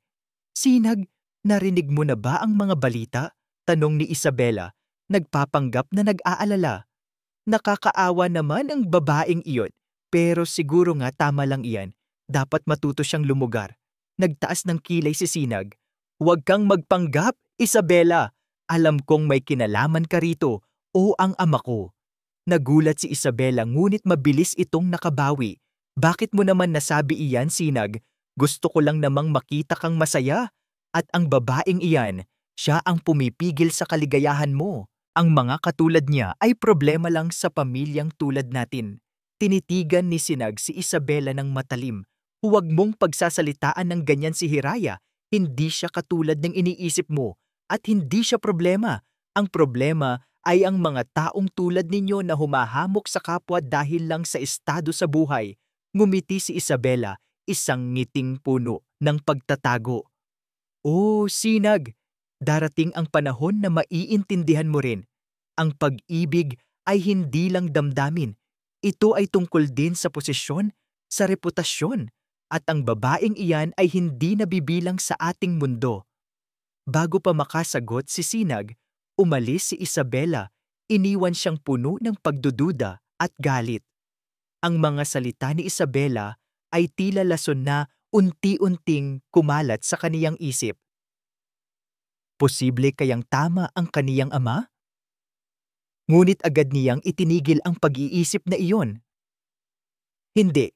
Sinag, narinig mo na ba ang mga balita? Tanong ni Isabela, nagpapanggap na nag-aalala. Nakakaawa naman ang babaeng iyon, pero siguro nga tama lang iyan. Dapat matuto siyang lumugar. Nagtaas ng kilay si Sinag. Huwag kang magpanggap, Isabela. Alam kong may kinalaman ka rito o ang ama ko. Nagulat si Isabela ngunit mabilis itong nakabawi. Bakit mo naman nasabi iyan, Sinag? Gusto ko lang namang makita kang masaya. At ang babaeng iyan, siya ang pumipigil sa kaligayahan mo. Ang mga katulad niya ay problema lang sa pamilyang tulad natin. Tinitigan ni Sinag si Isabela ng matalim. Huwag mong pagsasalitaan ng ganyan si Hiraya. Hindi siya katulad ng iniisip mo. At hindi siya problema. Ang problema ay ang mga taong tulad ninyo na humahamok sa kapwa dahil lang sa estado sa buhay. Ngumiti si Isabela, isang ngiting puno ng pagtatago. Oh, Sinag, darating ang panahon na maiintindihan mo rin. Ang pag-ibig ay hindi lang damdamin. Ito ay tungkol din sa posisyon, sa reputasyon, at ang babaeng iyan ay hindi nabibilang sa ating mundo. Bago pa makasagot si Sinag, umalis si Isabela, iniwan siyang puno ng pagdududa at galit. Ang mga salita ni Isabela ay tila lason na unti-unting kumalat sa kaniyang isip. Posible kayang tama ang kaniyang ama? Ngunit agad niyang itinigil ang pag-iisip na iyon. Hindi,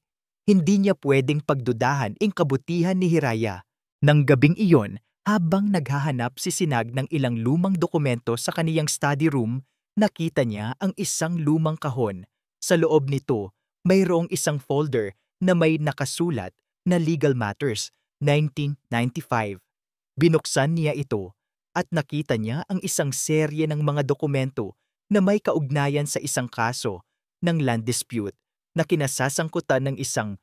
hindi niya pwedeng pagdudahan ang kabutihan ni Hiraya. Nang gabing iyon, habang naghahanap si Sinag ng ilang lumang dokumento sa kaniyang study room, nakita niya ang isang lumang kahon. Sa loob nito, mayroong isang folder na may nakasulat na Legal Matters, 1995. Binuksan niya ito at nakita niya ang isang serye ng mga dokumento na may kaugnayan sa isang kaso ng land dispute na kinasasangkutan ng isang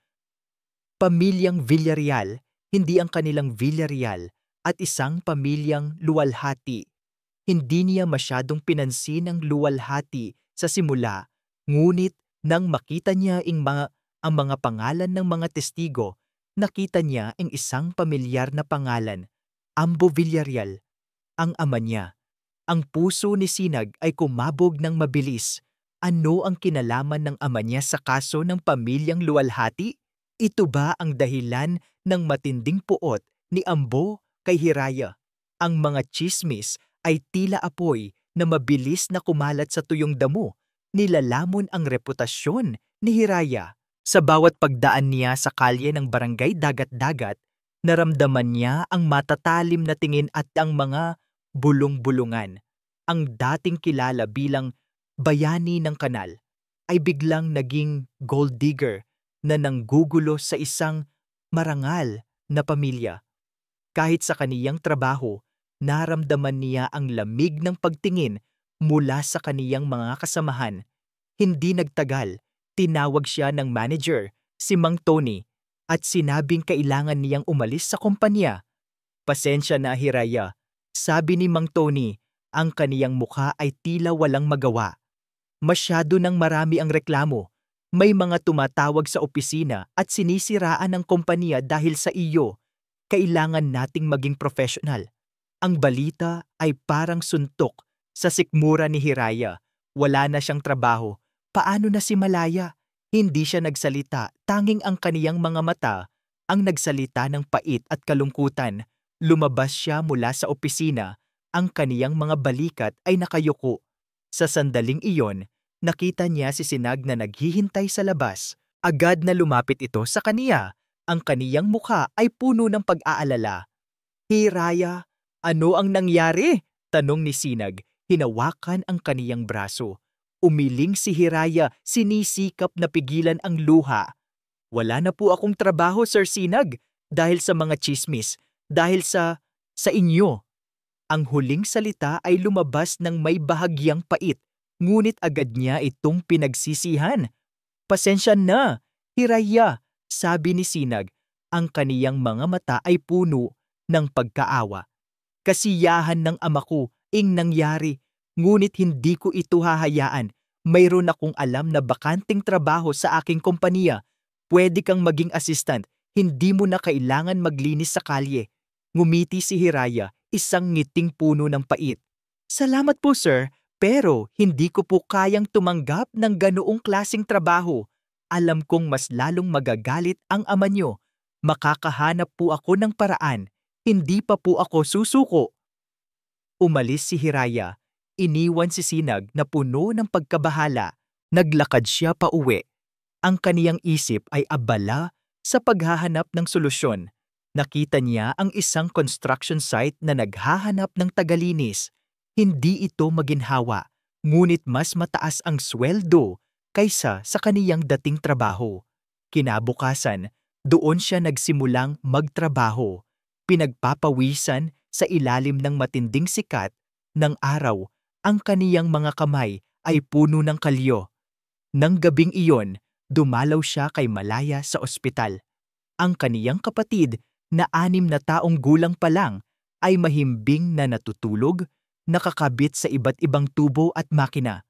pamilyang Villarreal, hindi ang kanilang Villarreal, at isang pamilyang Luwalhati. Hindi niya masyadong pinansin ang Luwalhati sa simula, ngunit nang makita niya ang mga pangalan ng mga testigo, nakita niya ang isang pamilyar na pangalan, Ambo Villarreal, ang ama niya. Ang puso ni Sinag ay kumabog ng mabilis. Ano ang kinalaman ng ama niya sa kaso ng pamilyang Luwalhati? Ito ba ang dahilan ng matinding puot ni Ambo kay Hiraya? Ang mga tsismis ay tila apoy na mabilis na kumalat sa tuyong damo. Nilalamon ang reputasyon ni Hiraya. Sa bawat pagdaan niya sa kalye ng barangay Dagat-Dagat, naramdaman niya ang matatalim na tingin at ang mga bulong-bulungan. Ang dating kilala bilang bayani ng kanal ay biglang naging gold digger na nanggugulo sa isang marangal na pamilya. Kahit sa kaniyang trabaho, naramdaman niya ang lamig ng pagtingin mula sa kaniyang mga kasamahan. Hindi nagtagal, tinawag siya ng manager, si Mang Tony, at sinabing kailangan niyang umalis sa kumpanya. Pasensya na, Hiraya, sabi ni Mang Tony, ang kaniyang mukha ay tila walang magawa. Masyado nang marami ang reklamo. May mga tumatawag sa opisina at sinisiraan ang kompanya dahil sa iyo. Kailangan nating maging professional. Ang balita ay parang suntok sa sikmura ni Hiraya. Wala na siyang trabaho. Paano na si Malaya? Hindi siya nagsalita, tanging ang kaniyang mga mata ang nagsalita ng pait at kalungkutan. Lumabas siya mula sa opisina, ang kaniyang mga balikat ay nakayuko. Sa sandaling iyon, nakita niya si Sinag na naghihintay sa labas. Agad na lumapit ito sa kaniya. Ang kaniyang mukha ay puno ng pag-aalala. Hiraya, ano ang nangyari? Tanong ni Sinag, hinawakan ang kaniyang braso. Umiling si Hiraya, sinisikap na pigilan ang luha. Wala na po akong trabaho, Sir Sinag, dahil sa mga tsismis. Dahil sa inyo. Ang huling salita ay lumabas ng may bahagyang pait, ngunit agad niya itong pinagsisihan. Pasensya na, Hiraya, sabi ni Sinag. Ang kaniyang mga mata ay puno ng pagkaawa. Kasiyahan ng ama ko ing nangyari, ngunit hindi ko ito hahayaan. Mayroon akong alam na bakanting trabaho sa aking kompanya. Pwede kang maging assistant, hindi mo na kailangan maglinis sa kalye. Ngumiti si Hiraya, isang ngiting puno ng pait. Salamat po, sir, pero hindi ko po kayang tumanggap ng ganoong klaseng trabaho. Alam kong mas lalong magagalit ang ama niyo. Makakahanap po ako ng paraan. Hindi pa po ako susuko. Umalis si Hiraya. Iniwan si Sinag na puno ng pagkabahala. Naglakad siya pa uwi. Ang kaniyang isip ay abala sa paghahanap ng solusyon. Nakita niya ang isang construction site na naghahanap ng tagalinis. Hindi ito maginhawa, ngunit mas mataas ang sweldo kaysa sa kaniyang dating trabaho. Kinabukasan, doon siya nagsimulang magtrabaho. Pinagpapawisan sa ilalim ng matinding sikat ng araw, ang kaniyang mga kamay ay puno ng kalyo. Nang gabing iyon, dumalaw siya kay Malaya sa ospital. Ang kaniyang kapatid na 6 na taong gulang pa lang ay mahimbing na natutulog, nakakabit sa iba't ibang tubo at makina.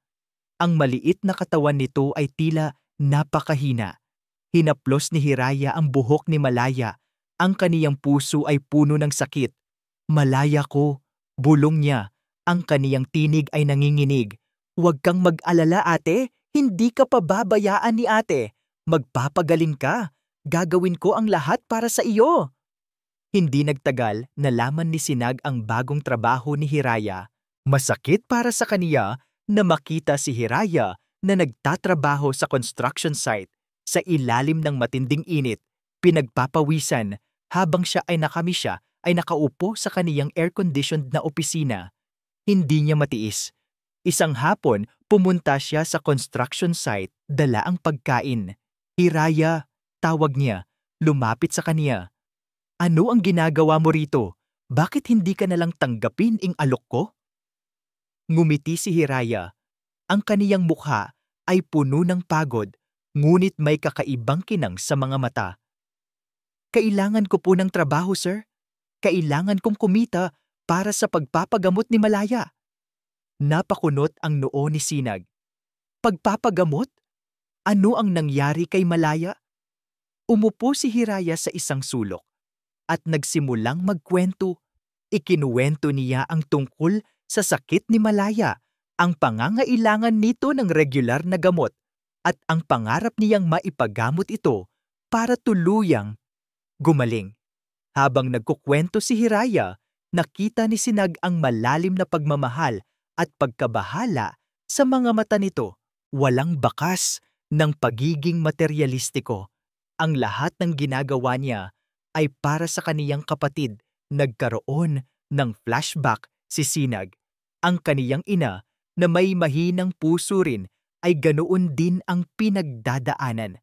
Ang maliit na katawan nito ay tila napakahina. Hinaplos ni Hiraya ang buhok ni Malaya. Ang kaniyang puso ay puno ng sakit. "Malaya ko," bulong niya. Ang kaniyang tinig ay nanginginig. "Huwag kang mag-alala, ate. Hindi ka pababayaan ni ate. Magpapagaling ka. Gagawin ko ang lahat para sa iyo." Hindi nagtagal, nalaman ni Sinag ang bagong trabaho ni Hiraya. Masakit para sa kaniya na makita si Hiraya na nagtatrabaho sa construction site sa ilalim ng matinding init, pinagpapawisan, habang siya ay nakaupo sa kaniyang air-conditioned na opisina. Hindi niya matiis. Isang hapon, pumunta siya sa construction site, dala ang pagkain. "Hiraya," tawag niya, lumapit sa kaniya. "Ano ang ginagawa mo rito? Bakit hindi ka nalang tanggapin ang alok ko?" Ngumiti si Hiraya. Ang kaniyang mukha ay puno ng pagod, ngunit may kakaibang kinang sa mga mata. "Kailangan ko po ng trabaho, sir. Kailangan kong kumita para sa pagpapagamot ni Malaya." Napakunot ang noo ni Sinag. "Pagpapagamot? Ano ang nangyari kay Malaya?" Umupo si Hiraya sa isang sulok at nagsimulang magkwento. Ikinuwento niya ang tungkol sa sakit ni Malaya, ang pangangailangan nito ng regular na gamot, at ang pangarap niyang maipagamot ito para tuluyang gumaling. Habang nagkukwento si Hiraya, nakita ni Sinag ang malalim na pagmamahal at pagkabahala sa mga mata nito. Walang bakas ng pagiging materyalistiko. Ang lahat ng ginagawa niya ay para sa kaniyang kapatid. Nagkaroon ng flashback si Sinag. Ang kaniyang ina na may mahinang puso rin ay ganoon din ang pinagdadaanan.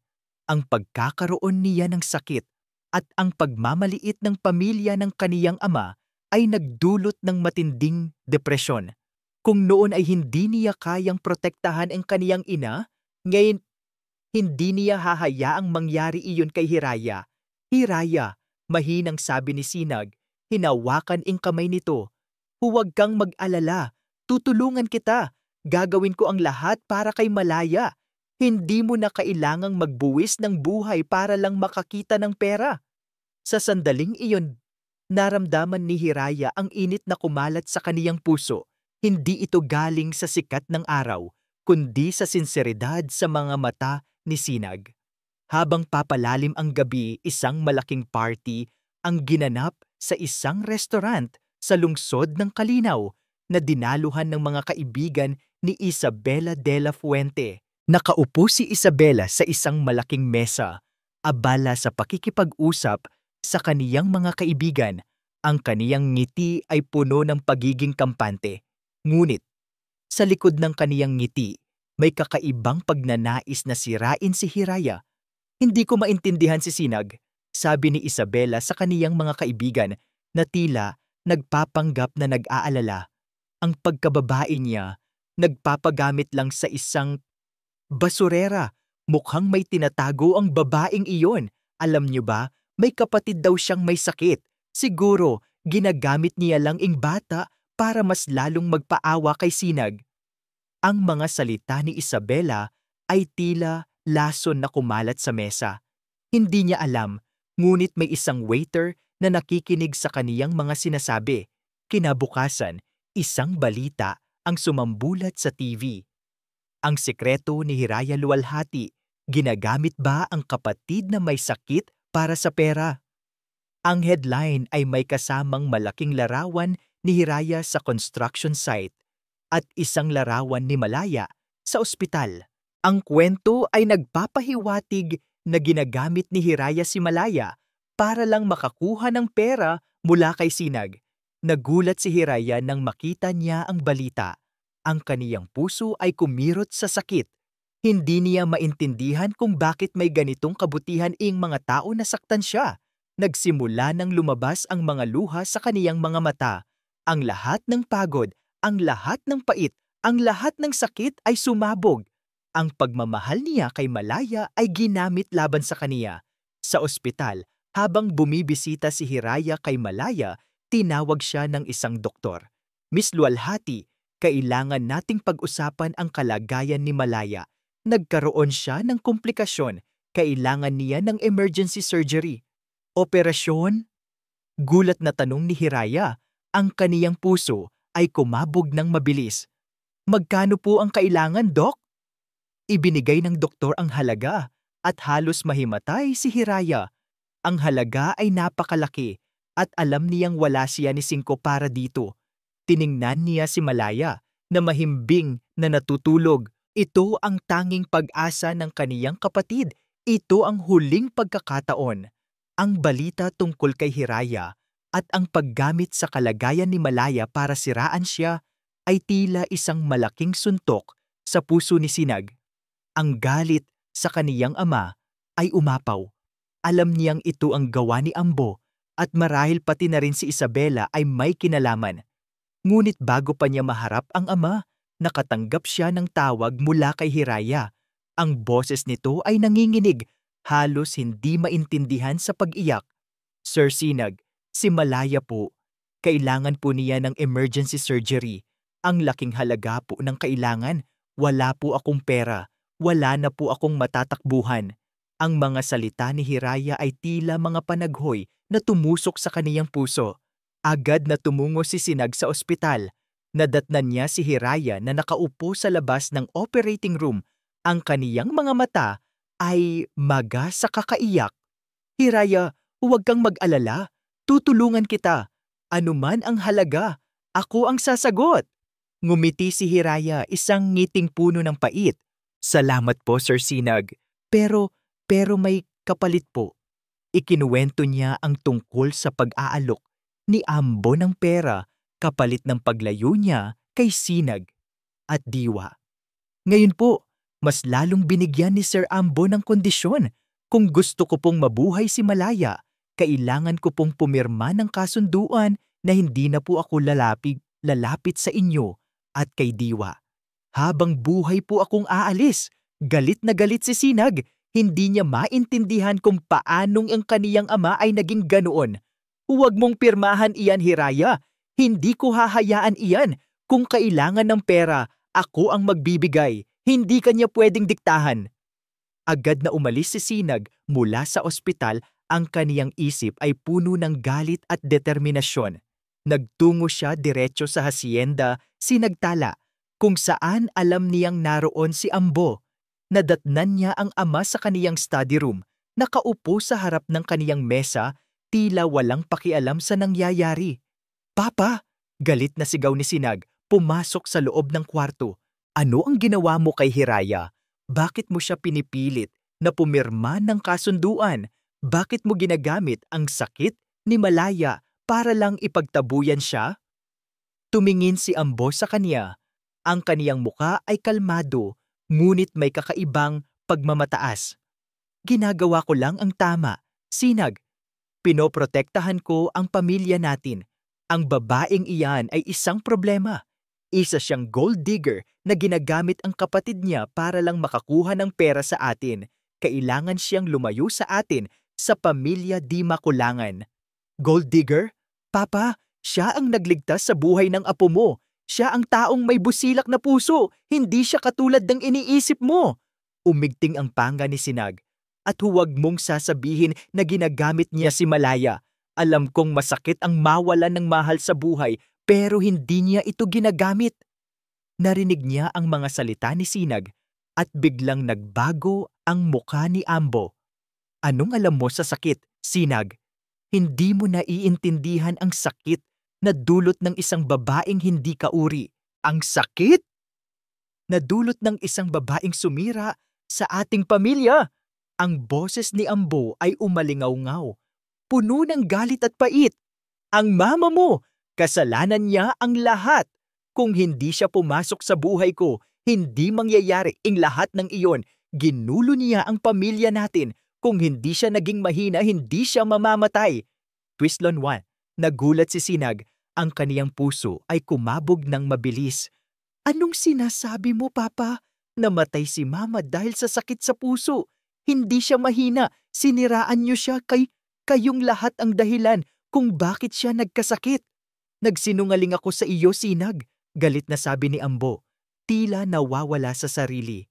Ang pagkakaroon niya ng sakit at ang pagmamaliit ng pamilya ng kaniyang ama ay nagdulot ng matinding depresyon. Kung noon ay hindi niya kayang protektahan ang kaniyang ina, ngayon hindi niya hahayaang mangyari iyon kay Hiraya. "Hiraya," mahinang sabi ni Sinag, hinawakan ang kamay nito. "Huwag kang mag-alala. Tutulungan kita. Gagawin ko ang lahat para kay Malaya. Hindi mo na kailangang magbuwis ng buhay para lang makakita ng pera." Sa sandaling iyon, naramdaman ni Hiraya ang init na kumalat sa kaniyang puso. Hindi ito galing sa sikat ng araw, kundi sa sinseridad sa mga mata ni Sinag. Habang papalalim ang gabi, isang malaking party ang ginanap sa isang restaurant sa lungsod ng Calinaw na dinaluhan ng mga kaibigan ni Isabela de la Fuente. Nakaupo si Isabela sa isang malaking mesa, abala sa pakikipag-usap sa kaniyang mga kaibigan. Ang kaniyang ngiti ay puno ng pagiging kampante. Ngunit, sa likod ng kaniyang ngiti, may kakaibang pagnanais na sirain si Hiraya. "Hindi ko maintindihan si Sinag," sabi ni Isabela sa kaniyang mga kaibigan na tila nagpapanggap na nag-aalala. Ang pagkababae niya, nagpapagamit lang sa isang basurera. Mukhang may tinatago ang babaeng iyon. Alam niyo ba, may kapatid daw siyang may sakit. Siguro, ginagamit niya lang ang bata para mas lalong magpaawa kay Sinag. Ang mga salita ni Isabela ay tila lason na kumalat sa mesa. Hindi niya alam, ngunit may isang waiter na nakikinig sa kaniyang mga sinasabi. Kinabukasan, isang balita ang sumambulat sa TV. Ang sekreto ni Hiraya Luwalhati, ginagamit ba ang kapatid na may sakit para sa pera? Ang headline ay may kasamang malaking larawan ni Hiraya sa construction site at isang larawan ni Malaya sa ospital. Ang kwento ay nagpapahiwatig na ginagamit ni Hiraya si Malaya para lang makakuha ng pera mula kay Sinag. Nagulat si Hiraya nang makita niya ang balita. Ang kaniyang puso ay kumirot sa sakit. Hindi niya maintindihan kung bakit may ganitong kabutihan ang mga tao na saktan siya. Nagsimula nang lumabas ang mga luha sa kaniyang mga mata. Ang lahat ng pagod, ang lahat ng pait, ang lahat ng sakit ay sumabog. Ang pagmamahal niya kay Malaya ay ginamit laban sa kaniya. Sa ospital, habang bumibisita si Hiraya kay Malaya, tinawag siya ng isang doktor. Miss Luwalhati, kailangan nating pag-usapan ang kalagayan ni Malaya. Nagkaroon siya ng komplikasyon. Kailangan niya ng emergency surgery. Operasyon? Gulat na tanong ni Hiraya. Ang kaniyang puso ay kumabog ng mabilis. Magkano po ang kailangan, Dok? Ibinigay ng doktor ang halaga at halos mahimatay si Hiraya. Ang halaga ay napakalaki at alam niyang wala siya ni Singko para dito. Tiningnan niya si Malaya na mahimbing na natutulog. Ito ang tanging pag-asa ng kaniyang kapatid. Ito ang huling pagkakataon. Ang balita tungkol kay Hiraya at ang paggamit sa kalagayan ni Malaya para siraan siya ay tila isang malaking suntok sa puso ni Sinag. Ang galit sa kaniyang ama ay umapaw. Alam niyang ito ang gawa ni Ambo at marahil pati na rin si Isabela ay may kinalaman. Ngunit bago pa niya maharap ang ama, nakatanggap siya ng tawag mula kay Hiraya. Ang boses nito ay nanginginig, halos hindi maintindihan sa pag-iyak. Sir Sinag, si Malaya po. Kailangan po niya ng emergency surgery. Ang laking halaga po ng kailangan. Wala po akong pera. Wala na po akong matatakbuhan. Ang mga salita ni Hiraya ay tila mga panaghoy na tumusok sa kaniyang puso. Agad na tumungo si Sinag sa ospital. Nadatnan niya si Hiraya na nakaupo sa labas ng operating room. Ang kaniyang mga mata ay maga sa kakaiyak. Hiraya, huwag kang mag-alala. Tutulungan kita. Anuman ang halaga, ako ang sasagot. Ngumiti si Hiraya, isang ngiting puno ng pait. Salamat po, Sir Sinag. Pero may kapalit po. Ikinuwento niya ang tungkol sa pag-aalok ni Ambo ng pera kapalit ng paglayo niya kay Sinag at Diwa. Ngayon po, mas lalong binigyan ni Sir Ambo ng kondisyon. Kung gusto ko pong mabuhay si Malaya, kailangan ko pong pumirma ng kasunduan na hindi na po ako lalapit sa inyo at kay Diwa. Habang buhay po akong aalis. Galit na galit si Sinag. Hindi niya maintindihan kung paanong ang kaniyang ama ay naging ganoon. Huwag mong pirmahan iyan, Hiraya. Hindi ko hahayaan iyan. Kung kailangan ng pera, ako ang magbibigay. Hindi kanya pwedeng diktahan. Agad na umalis si Sinag mula sa ospital. Ang kaniyang isip ay puno ng galit at determinasyon. Nagtungo siya diretso sa hacienda Sinagtala, kung saan alam niyang naroon si Ambo. Nadatnan niya ang ama sa kaniyang study room, nakaupo sa harap ng kaniyang mesa, tila walang pakialam sa nangyayari. Papa! Galit na sigaw ni Sinag, pumasok sa loob ng kwarto. Ano ang ginawa mo kay Hiraya? Bakit mo siya pinipilit na pumirma ng kasunduan? Bakit mo ginagamit ang sakit ni Malaya para lang ipagtabuyan siya? Tumingin si Ambo sa kanya. Ang kaniyang muka ay kalmado, ngunit may kakaibang pagmamataas. Ginagawa ko lang ang tama, Sinag. Pinoprotektahan ko ang pamilya natin. Ang babaeng iyan ay isang problema. Isa siyang gold digger na ginagamit ang kapatid niya para lang makakuha ng pera sa atin. Kailangan siyang lumayo sa atin sa pamilya di makulangan. Gold digger? Papa, siya ang nagligtas sa buhay ng apo mo. Siya ang taong may busilak na puso. Hindi siya katulad ng iniisip mo. Umigting ang panga ni Sinag. At huwag mong sasabihin na ginagamit niya si Malaya. Alam kong masakit ang mawalan ng mahal sa buhay, pero hindi niya ito ginagamit. Narinig niya ang mga salita ni Sinag at biglang nagbago ang mukha ni Ambo. Anong alam mo sa sakit, Sinag? Hindi mo naiintindihan ang sakit na dulot ng isang babaeng hindi kauri. Ang sakit? Na dulot ng isang babaeng sumira sa ating pamilya. Ang boses ni Ambo ay umalingaw-ngaw, puno ng galit at pait. Ang mama mo, kasalanan niya ang lahat. Kung hindi siya pumasok sa buhay ko, hindi mangyayari ang lahat ng iyon. Ginulo niya ang pamilya natin. Kung hindi siya naging mahina, hindi siya mamamatay. Twistlon 1. Nagulat si Sinag. Ang kaniyang puso ay kumabog ng mabilis. Anong sinasabi mo, Papa? Namatay si Mama dahil sa sakit sa puso. Hindi siya mahina. Siniraan niyo siya kayong lahat ang dahilan kung bakit siya nagkasakit. Nagsinungaling ako sa iyo, Sinag, galit na sabi ni Ambo. Tila nawawala sa sarili.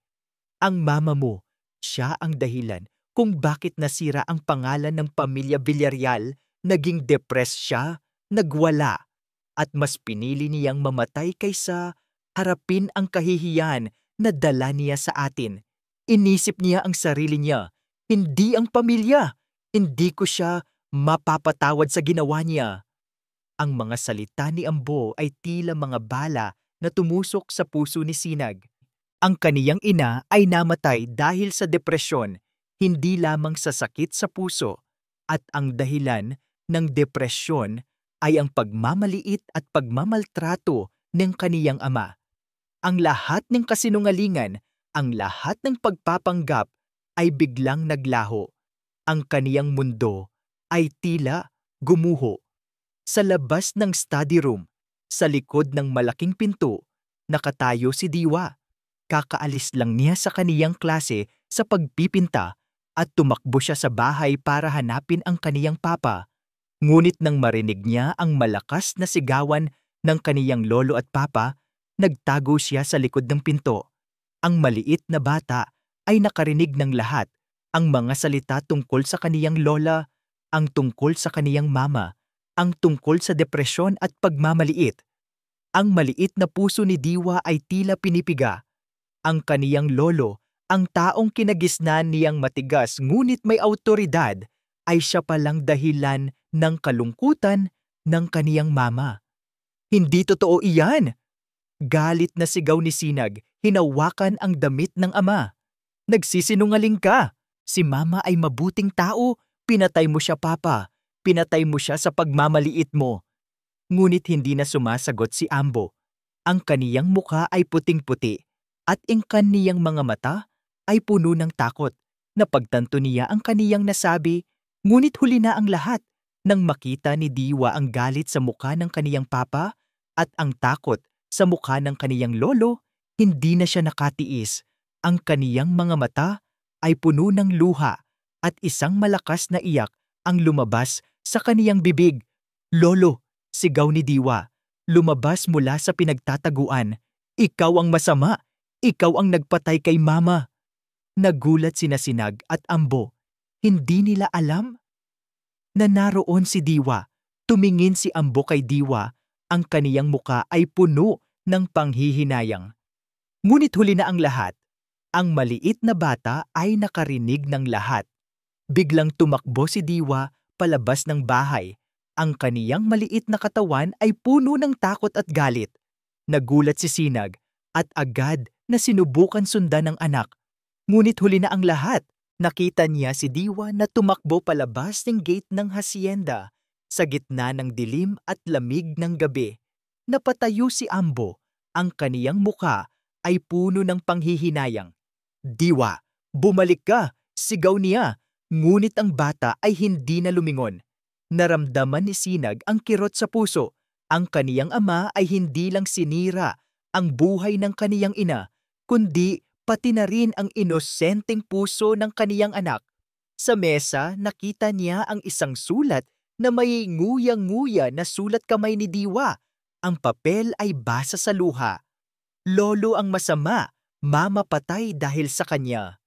Ang mama mo, siya ang dahilan kung bakit nasira ang pangalan ng pamilya Villarreal, naging depressed siya, nagwala, at mas pinili niyang mamatay kaysa harapin ang kahihiyan na dala niya sa atin. Inisip niya ang sarili niya, hindi ang pamilya. Hindi ko siya mapapatawad sa ginawa niya. Ang mga salita ni Ambo ay tila mga bala na tumusok sa puso ni Sinag. Ang kaniyang ina ay namatay dahil sa depresyon, hindi lamang sa sakit sa puso, at ang dahilan ng depresyon ay ang pagmamaliit at pagmamaltrato ng kaniyang ama. Ang lahat ng kasinungalingan, ang lahat ng pagpapanggap ay biglang naglaho. Ang kaniyang mundo ay tila gumuho. Sa labas ng study room, sa likod ng malaking pinto, nakatayo si Diwa. Kakaalis lang niya sa kaniyang klase sa pagpipinta at tumakbo siya sa bahay para hanapin ang kaniyang papa. Ngunit nang marinig niya ang malakas na sigawan ng kaniyang lolo at papa, nagtago siya sa likod ng pinto. Ang maliit na bata ay nakarinig ng lahat, ang mga salita tungkol sa kaniyang lola, ang tungkol sa kaniyang mama, ang tungkol sa depresyon at pagmamaliit. Ang maliit na puso ni Diwa ay tila pinipiga. Ang kaniyang lolo, ang taong kinagisnan niyang matigas ngunit may awtoridad, ay siya palang dahilan ng kalungkutan ng kaniyang mama. Hindi totoo iyan! Galit na sigaw ni Sinag, hinawakan ang damit ng ama. Nagsisinungaling ka! Si mama ay mabuting tao, pinatay mo siya, papa. Pinatay mo siya sa pagmamaliit mo. Ngunit hindi na sumasagot si Ambo. Ang kaniyang mukha ay puting-puti at ang kaniyang mga mata ay puno ng takot. Napagtanto niya ang kaniyang nasabi, ngunit huli na ang lahat nang makita ni Diwa ang galit sa mukha ng kaniyang papa at ang takot sa mukha ng kaniyang lolo. Hindi na siya nakatiis. Ang kaniyang mga mata ay puno ng luha at isang malakas na iyak ang lumabas sa kaniyang bibig. Lolo, sigaw ni Diwa, lumabas mula sa pinagtataguan. Ikaw ang masama. Ikaw ang nagpatay kay mama. Nagulat sina Sinag at Ambo. Hindi nila alam na naroon si Diwa. Tumingin si Ambo kay Diwa. Ang kaniyang muka ay puno ng panghihinayang. Ngunit huli na ang lahat. Ang maliit na bata ay nakarinig ng lahat. Biglang tumakbo si Diwa palabas ng bahay. Ang kaniyang maliit na katawan ay puno ng takot at galit. Nagulat si Sinag at agad na sinubukan sundan ng anak. Ngunit huli na ang lahat. Nakita niya si Diwa na tumakbo palabas ng gate ng hacienda sa gitna ng dilim at lamig ng gabi. Napatayo si Ambo. Ang kaniyang muka ay puno ng panghihinayang. Diwa, bumalik ka! Sigaw niya. Ngunit ang bata ay hindi na lumingon. Naramdaman ni Sinag ang kirot sa puso. Ang kaniyang ama ay hindi lang sinira ang buhay ng kaniyang ina, kundi pati na rin ang inosenteng puso ng kaniyang anak. Sa mesa, nakita niya ang isang sulat na may nguya-nguya na sulat kamay ni Diwa. Ang papel ay basa sa luha. Lolo ang masama, mama patay dahil sa kanya.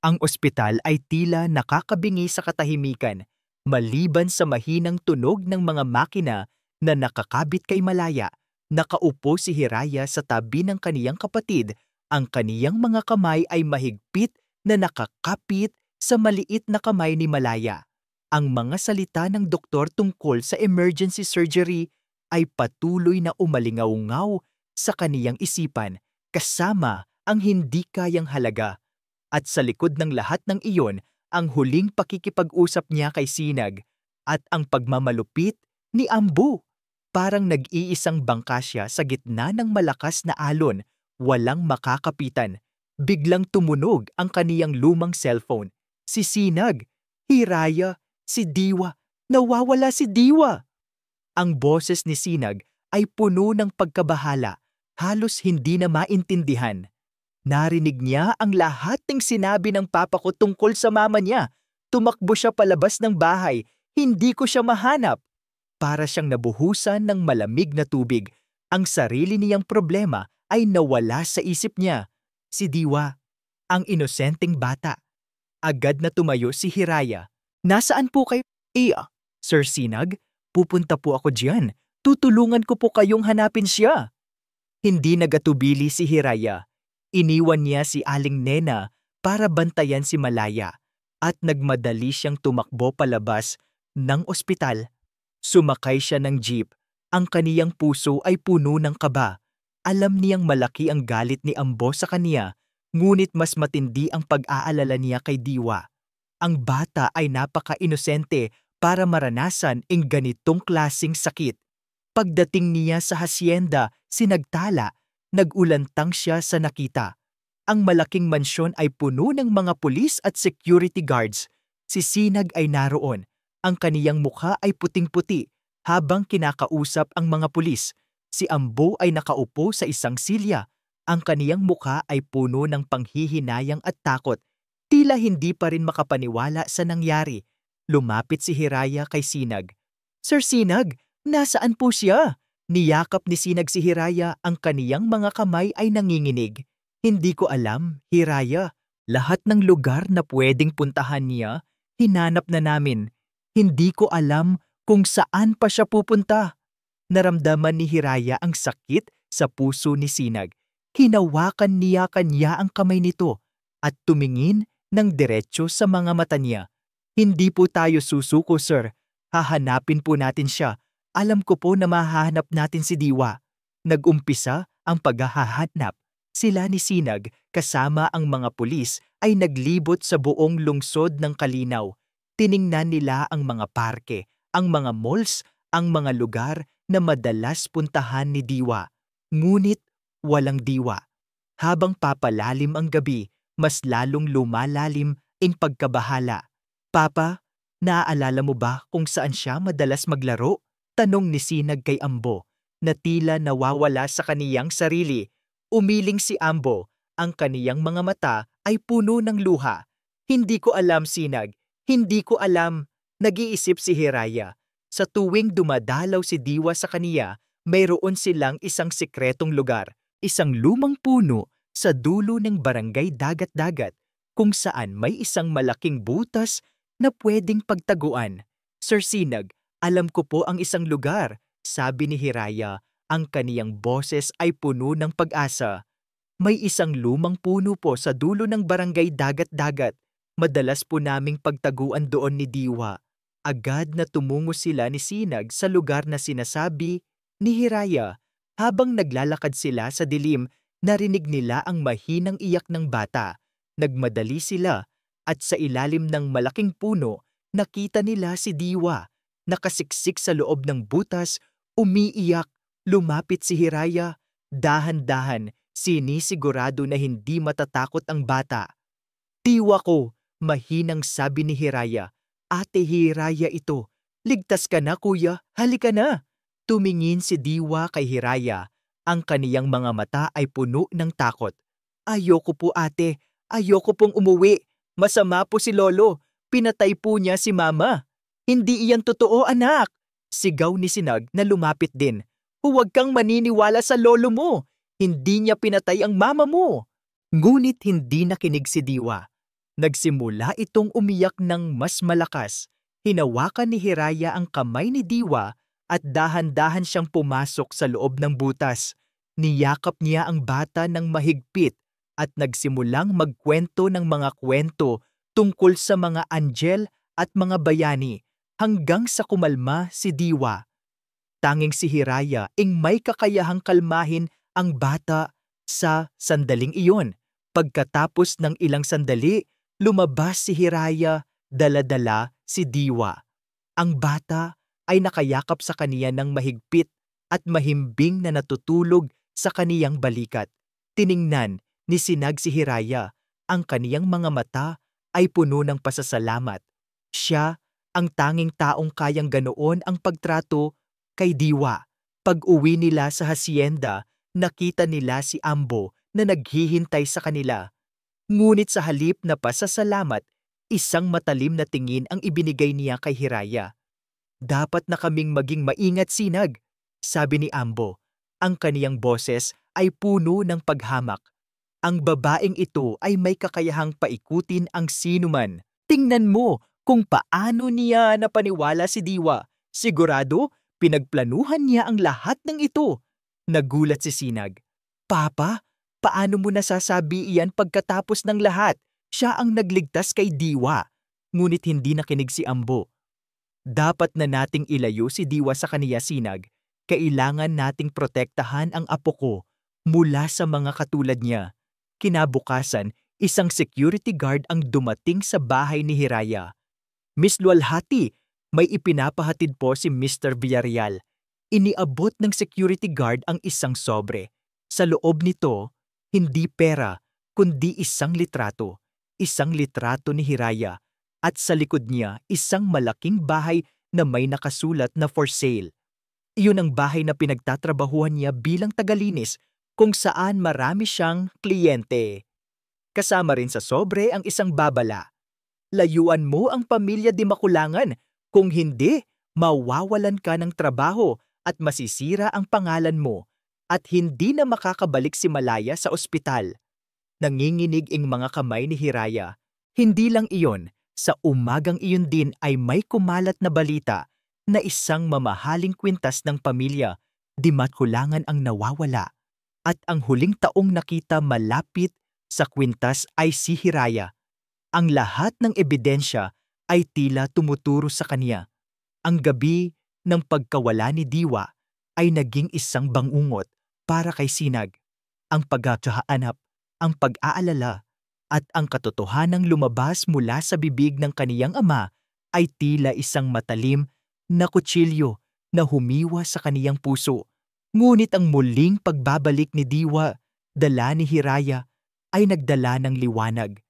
Ang ospital ay tila nakakabingi sa katahimikan, maliban sa mahinang tunog ng mga makina na nakakabit kay Malaya. Nakaupo si Hiraya sa tabi ng kaniyang kapatid. Ang kaniyang mga kamay ay mahigpit na nakakapit sa maliit na kamay ni Malaya. Ang mga salita ng doktor tungkol sa emergency surgery ay patuloy na umalingaw-ngaw sa kaniyang isipan, kasama ang hindi kayang halaga. At sa likod ng lahat ng iyon, ang huling pakikipag-usap niya kay Sinag at ang pagmamalupit ni Ambo. Parang nag-iisang bangka siya sa gitna ng malakas na alon, walang makakapitan. Biglang tumunog ang kaniyang lumang cellphone. Si Sinag, Hiraya, si Diwa, nawawala si Diwa. Ang boses ni Sinag ay puno ng pagkabahala, halos hindi na maintindihan. Narinig niya ang lahat ng sinabi ng papa ko tungkol sa mama niya. Tumakbo siya palabas ng bahay, hindi ko siya mahanap. para siyang nabuhusan ng malamig na tubig. Ang sarili niyang problema ay nawala sa isip niya. Si Diwa, ang inosenteng bata. Agad na tumayo si Hiraya. Nasaan po kayo? Sir Sinag, pupunta po ako diyan. Tutulungan ko po kayong hanapin siya. Hindi nagatubili si Hiraya. Iniwan niya si Aling Nena para bantayan si Malaya at nagmadali siyang tumakbo palabas ng ospital. Sumakay siya ng jeep. Ang kaniyang puso ay puno ng kaba. Alam niyang malaki ang galit ni Ambo sa kaniya, ngunit mas matindi ang pag-aalala niya kay Diwa. Ang bata ay napaka-inosente para maranasan ang ganitong klasing sakit. Pagdating niya sa hasyenda, sinagtala, nag-ulantang siya sa nakita. Ang malaking mansyon ay puno ng mga pulis at security guards. Si Sinag ay naroon. Ang kaniyang mukha ay puting-puti habang kinakausap ang mga pulis. Si Ambo ay nakaupo sa isang silya. Ang kaniyang mukha ay puno ng panghihinayang at takot. Tila hindi pa rin makapaniwala sa nangyari. Lumapit si Hiraya kay Sinag. Sir Sinag, nasaan po siya? Niyakap ni Sinag si Hiraya, ang kaniyang mga kamay ay nanginginig. Hindi ko alam, Hiraya. Lahat ng lugar na pwedeng puntahan niya, hinanap na namin. Hindi ko alam kung saan pa siya pupunta. Naramdaman ni Hiraya ang sakit sa puso ni Sinag. Hinawakan niya kanya ang kamay nito at tumingin ng diretsyo sa mga mata niya. Hindi po tayo susuko, sir. Hahanapin po natin siya. Alam ko po na mahahanap natin si Diwa. Nag-umpisa ang paghahanap. Sila ni Sinag kasama ang mga pulis ay naglibot sa buong lungsod ng Kalinaw. Tiningnan nila ang mga parke, ang mga malls, ang mga lugar na madalas puntahan ni Diwa. Ngunit walang Diwa. Habang papalalim ang gabi, mas lalong lumalalim ang pagkabahala. Papa, naaalala mo ba kung saan siya madalas maglaro? Tanong ni Sinag kay Ambo, na tila nawawala sa kaniyang sarili. Umiling si Ambo, ang kaniyang mga mata ay puno ng luha. Hindi ko alam, Sinag. Hindi ko alam. Nag-iisip si Hiraya. Sa tuwing dumadalaw si Diwa sa kaniya, mayroon silang isang sikretong lugar, isang lumang puno sa dulo ng barangay Dagat-Dagat, kung saan may isang malaking butas na pwedeng pagtaguan. Sir Sinag, alam ko po ang isang lugar, sabi ni Hiraya. Ang kaniyang boses ay puno ng pag-asa. May isang lumang puno po sa dulo ng barangay Dagat-Dagat. Madalas po naming pagtaguan doon ni Diwa. Agad na tumungo sila ni Sinag sa lugar na sinasabi ni Hiraya. Habang naglalakad sila sa dilim, narinig nila ang mahinang iyak ng bata. Nagmadali sila at sa ilalim ng malaking puno, nakita nila si Diwa. Nakasiksik sa loob ng butas, umiiyak. Lumapit si Hiraya. Dahan-dahan, sinisigurado na hindi matatakot ang bata. Diwa ko, mahinang sabi ni Hiraya. Ate Hiraya ito. Ligtas ka na, kuya. Halika na. Tumingin si Diwa kay Hiraya. Ang kaniyang mga mata ay puno ng takot. Ayoko po, ate. Ayoko pong umuwi. Masama po si Lolo. Pinatay po niya si Mama. Hindi iyan totoo, anak. Sigaw ni Sinag na lumapit din. Huwag kang maniniwala sa lolo mo. Hindi niya pinatay ang mama mo. Ngunit hindi nakinig si Diwa. Nagsimula itong umiyak ng mas malakas. Hinawakan ni Hiraya ang kamay ni Diwa at dahan-dahan siyang pumasok sa loob ng butas. Niyakap niya ang bata ng mahigpit at nagsimulang magkwento ng mga kwento tungkol sa mga anghel at mga bayani hanggang sa kumalma si Diwa. Tanging si Hiraya ang may kakayahang kalmahin ang bata sa sandaling iyon. Pagkatapos ng ilang sandali, lumabas si Hiraya, dala-dala si Diwa. Ang bata ay nakayakap sa kaniya ng mahigpit at mahimbing na natutulog sa kaniyang balikat. Tiningnan ni Sinag si Hiraya. Ang kaniyang mga mata ay puno ng pasasalamat. Siya ang tanging taong kayang ganoon ang pagtrato kay Diwa. Pag-uwi nila sa hasyenda, nakita nila si Ambo na naghihintay sa kanila. Ngunit sa halip na pasasalamat, isang matalim na tingin ang ibinigay niya kay Hiraya. Dapat na kaming maging maingat, Sinag, sabi ni Ambo. Ang kaniyang boses ay puno ng paghamak. Ang babaeng ito ay may kakayahang paikutin ang sinuman. Tingnan mo kung paano niya napaniwala si Diwa. Sigurado, pinagplanuhan niya ang lahat ng ito. Nagulat si Sinag. Papa, paano mo nasasabi iyan pagkatapos ng lahat? Siya ang nagligtas kay Diwa. Ngunit hindi nakinig si Ambo. Dapat na nating ilayo si Diwa sa kaniya, Sinag. Kailangan nating protektahan ang apo ko mula sa mga katulad niya. Kinabukasan, isang security guard ang dumating sa bahay ni Hiraya. Miss Luwalhati, may ipinapahatid po si Mr. Villarreal. Iniabot ng security guard ang isang sobre. Sa loob nito, hindi pera, kundi isang litrato. Isang litrato ni Hiraya. At sa likod niya, isang malaking bahay na may nakasulat na for sale. Iyon ang bahay na pinagtatrabahuhan niya bilang tagalinis kung saan marami siyang kliyente. Kasama rin sa sobre ang isang babala. Layuan mo ang pamilya Di Makulangan, kung hindi, mawawalan ka ng trabaho at masisira ang pangalan mo at hindi na makakabalik si Malaya sa ospital. Nanginginig ang mga kamay ni Hiraya. Hindi lang iyon, sa umagang iyon din ay may kumalat na balita na isang mamahaling kwintas ng pamilya Di Makulangan ang nawawala. At ang huling taong nakita malapit sa kwintas ay si Hiraya. Ang lahat ng ebidensya ay tila tumuturo sa kanya. Ang gabi ng pagkawala ni Diwa ay naging isang bangungot para kay Sinag. Ang pagkakahanap, ang pag-aalala, at ang katotohanang lumabas mula sa bibig ng kaniyang ama ay tila isang matalim na kutsilyo na humiwa sa kaniyang puso. Ngunit ang muling pagbabalik ni Diwa, dala ni Hiraya, ay nagdala ng liwanag.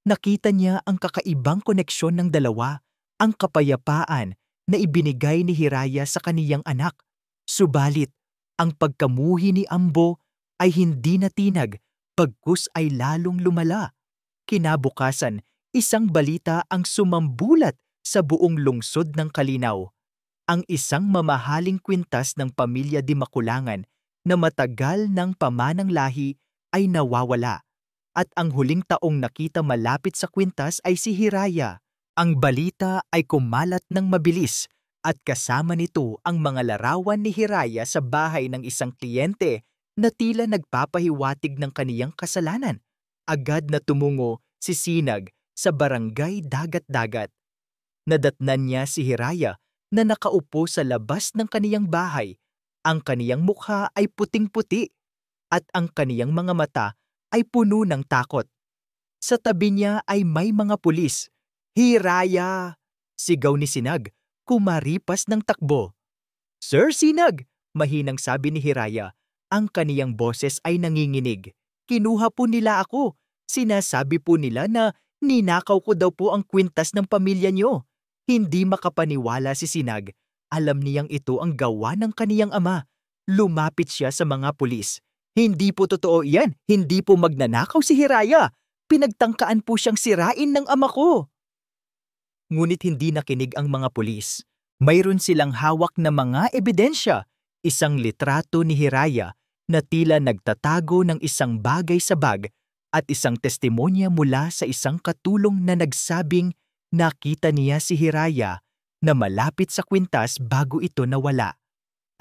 Nakita niya ang kakaibang koneksyon ng dalawa, ang kapayapaan na ibinigay ni Hiraya sa kaniyang anak. Subalit, ang pagkamuhi ni Ambo ay hindi natinag, bagkus ay lalong lumala. Kinabukasan, isang balita ang sumambulat sa buong lungsod ng Kalinaw. Ang isang mamahaling kwintas ng pamilya Di Makulangan na matagal ng pamanang lahi ay nawawala. At ang huling taong nakita malapit sa kwintas ay si Hiraya. Ang balita ay kumalat ng mabilis at kasama nito ang mga larawan ni Hiraya sa bahay ng isang kliyente na tila nagpapahiwatig ng kaniyang kasalanan. Agad na tumungo si Sinag sa barangay Dagat-Dagat. Nadatnan niya si Hiraya na nakaupo sa labas ng kaniyang bahay. Ang kaniyang mukha ay puting-puti at ang kaniyang mga mata ay puno ng takot. Sa tabi niya ay may mga pulis. Hiraya! Sigaw ni Sinag, kumaripas ng takbo. Sir Sinag! Mahinang sabi ni Hiraya. Ang kaniyang boses ay nanginginig. Kinuha po nila ako. Sinasabi po nila na ninakaw ko daw po ang kwintas ng pamilya niyo. Hindi makapaniwala si Sinag. Alam niyang ito ang gawa ng kaniyang ama. Lumapit siya sa mga pulis. Hindi po totoo iyan. Hindi po magnanakaw si Hiraya. Pinagtangkaan po siyang sirain ng ama ko. Ngunit hindi nakinig ang mga pulis. Mayroon silang hawak na mga ebidensya. Isang litrato ni Hiraya na tila nagtatago ng isang bagay sa bag at isang testimonya mula sa isang katulong na nagsabing nakita niya si Hiraya na malapit sa kwintas bago ito nawala.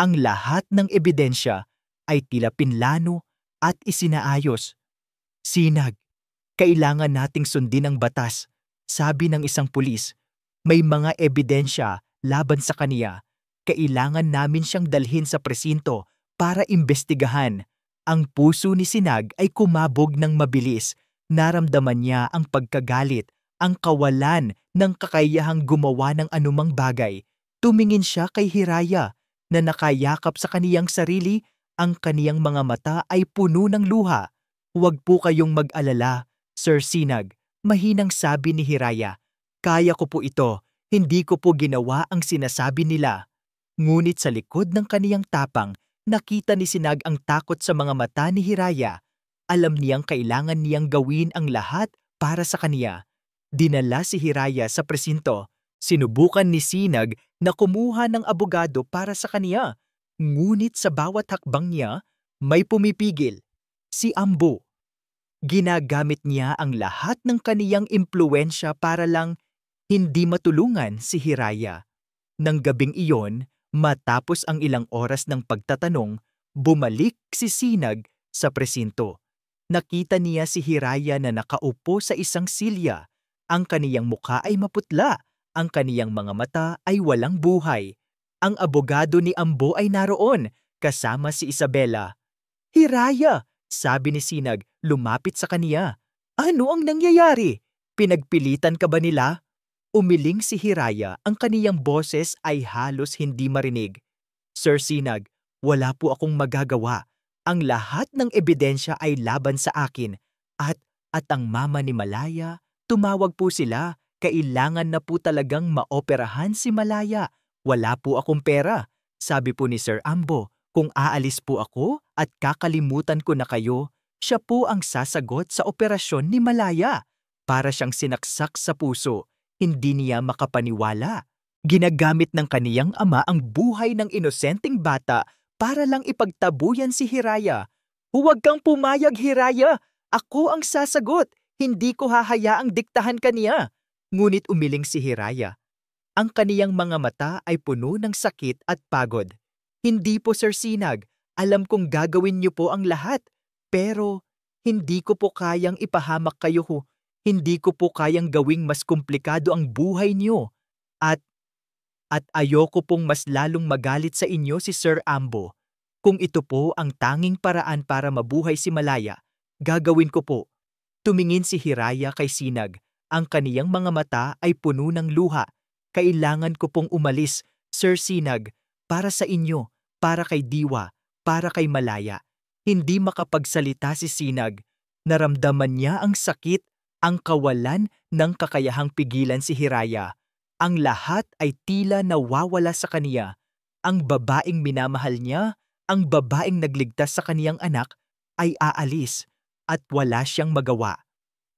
Ang lahat ng ebidensya ay tila pinlano at isinaayos. Sinag, kailangan nating sundin ang batas, sabi ng isang pulis. May mga ebidensya laban sa kaniya. Kailangan namin siyang dalhin sa presinto para imbestigahan. Ang puso ni Sinag ay kumabog ng mabilis. Naramdaman niya ang pagkagalit, ang kawalan ng kakayahang gumawa ng anumang bagay. Tumingin siya kay Hiraya na nakayakap sa kaniyang sarili. Ang kaniyang mga mata ay puno ng luha. Huwag po kayong mag-alala, Sir Sinag, mahinang sabi ni Hiraya. Kaya ko po ito, hindi ko po ginawa ang sinasabi nila. Ngunit sa likod ng kaniyang tapang, nakita ni Sinag ang takot sa mga mata ni Hiraya. Alam niyang kailangan niyang gawin ang lahat para sa kaniya. Dinala si Hiraya sa presinto. Sinubukan ni Sinag na kumuha ng abogado para sa kaniya, ngunit sa bawat hakbang niya, may pumipigil. Si Ambo. Ginagamit niya ang lahat ng kaniyang impluwensya para lang hindi matulungan si Hiraya. Nang gabing iyon, matapos ang ilang oras ng pagtatanong, bumalik si Sinag sa presinto. Nakita niya si Hiraya na nakaupo sa isang silya. Ang kaniyang mukha ay maputla, ang kaniyang mga mata ay walang buhay. Ang abogado ni Ambo ay naroon, kasama si Isabela. "Hiraya!" sabi ni Sinag, lumapit sa kaniya. "Ano ang nangyayari? Pinagpilitan ka ba nila?" Umiling si Hiraya, ang kaniyang boses ay halos hindi marinig. "Sir Sinag, wala po akong magagawa. Ang lahat ng ebidensya ay laban sa akin. At ang mama ni Malaya, tumawag po sila. Kailangan na po talagang maoperahan si Malaya. Wala po akong pera." Sabi po ni Sir Ambo, "Kung aalis po ako at kakalimutan ko na kayo, siya po ang sasagot sa operasyon ni Malaya." Para siyang sinaksak sa puso. Hindi niya makapaniwala. Ginagamit ng kaniyang ama ang buhay ng inosenteng bata para lang ipagtabuyan si Hiraya. "Huwag kang pumayag, Hiraya! Ako ang sasagot! Hindi ko hahayaang diktahan kaniya!" Ngunit umiling si Hiraya. Ang kaniyang mga mata ay puno ng sakit at pagod. "Hindi po, Sir Sinag. Alam kong gagawin niyo po ang lahat. Pero hindi ko po kayang ipahamak kayo ho. Hindi ko po kayang gawing mas komplikado ang buhay niyo. At ayoko pong mas lalong magalit sa inyo si Sir Ambo. Kung ito po ang tanging paraan para mabuhay si Malaya, gagawin ko po." Tumingin si Hiraya kay Sinag. Ang kaniyang mga mata ay puno ng luha. "Kailangan ko pong umalis, Sir Sinag. Para sa inyo, para kay Diwa, para kay Malaya." Hindi makapagsalita si Sinag. Naramdaman niya ang sakit, ang kawalan ng kakayahang pigilan si Hiraya. Ang lahat ay tila nawawala sa kaniya. Ang babaeng minamahal niya, ang babaeng nagligtas sa kaniyang anak, ay aalis at wala siyang magawa.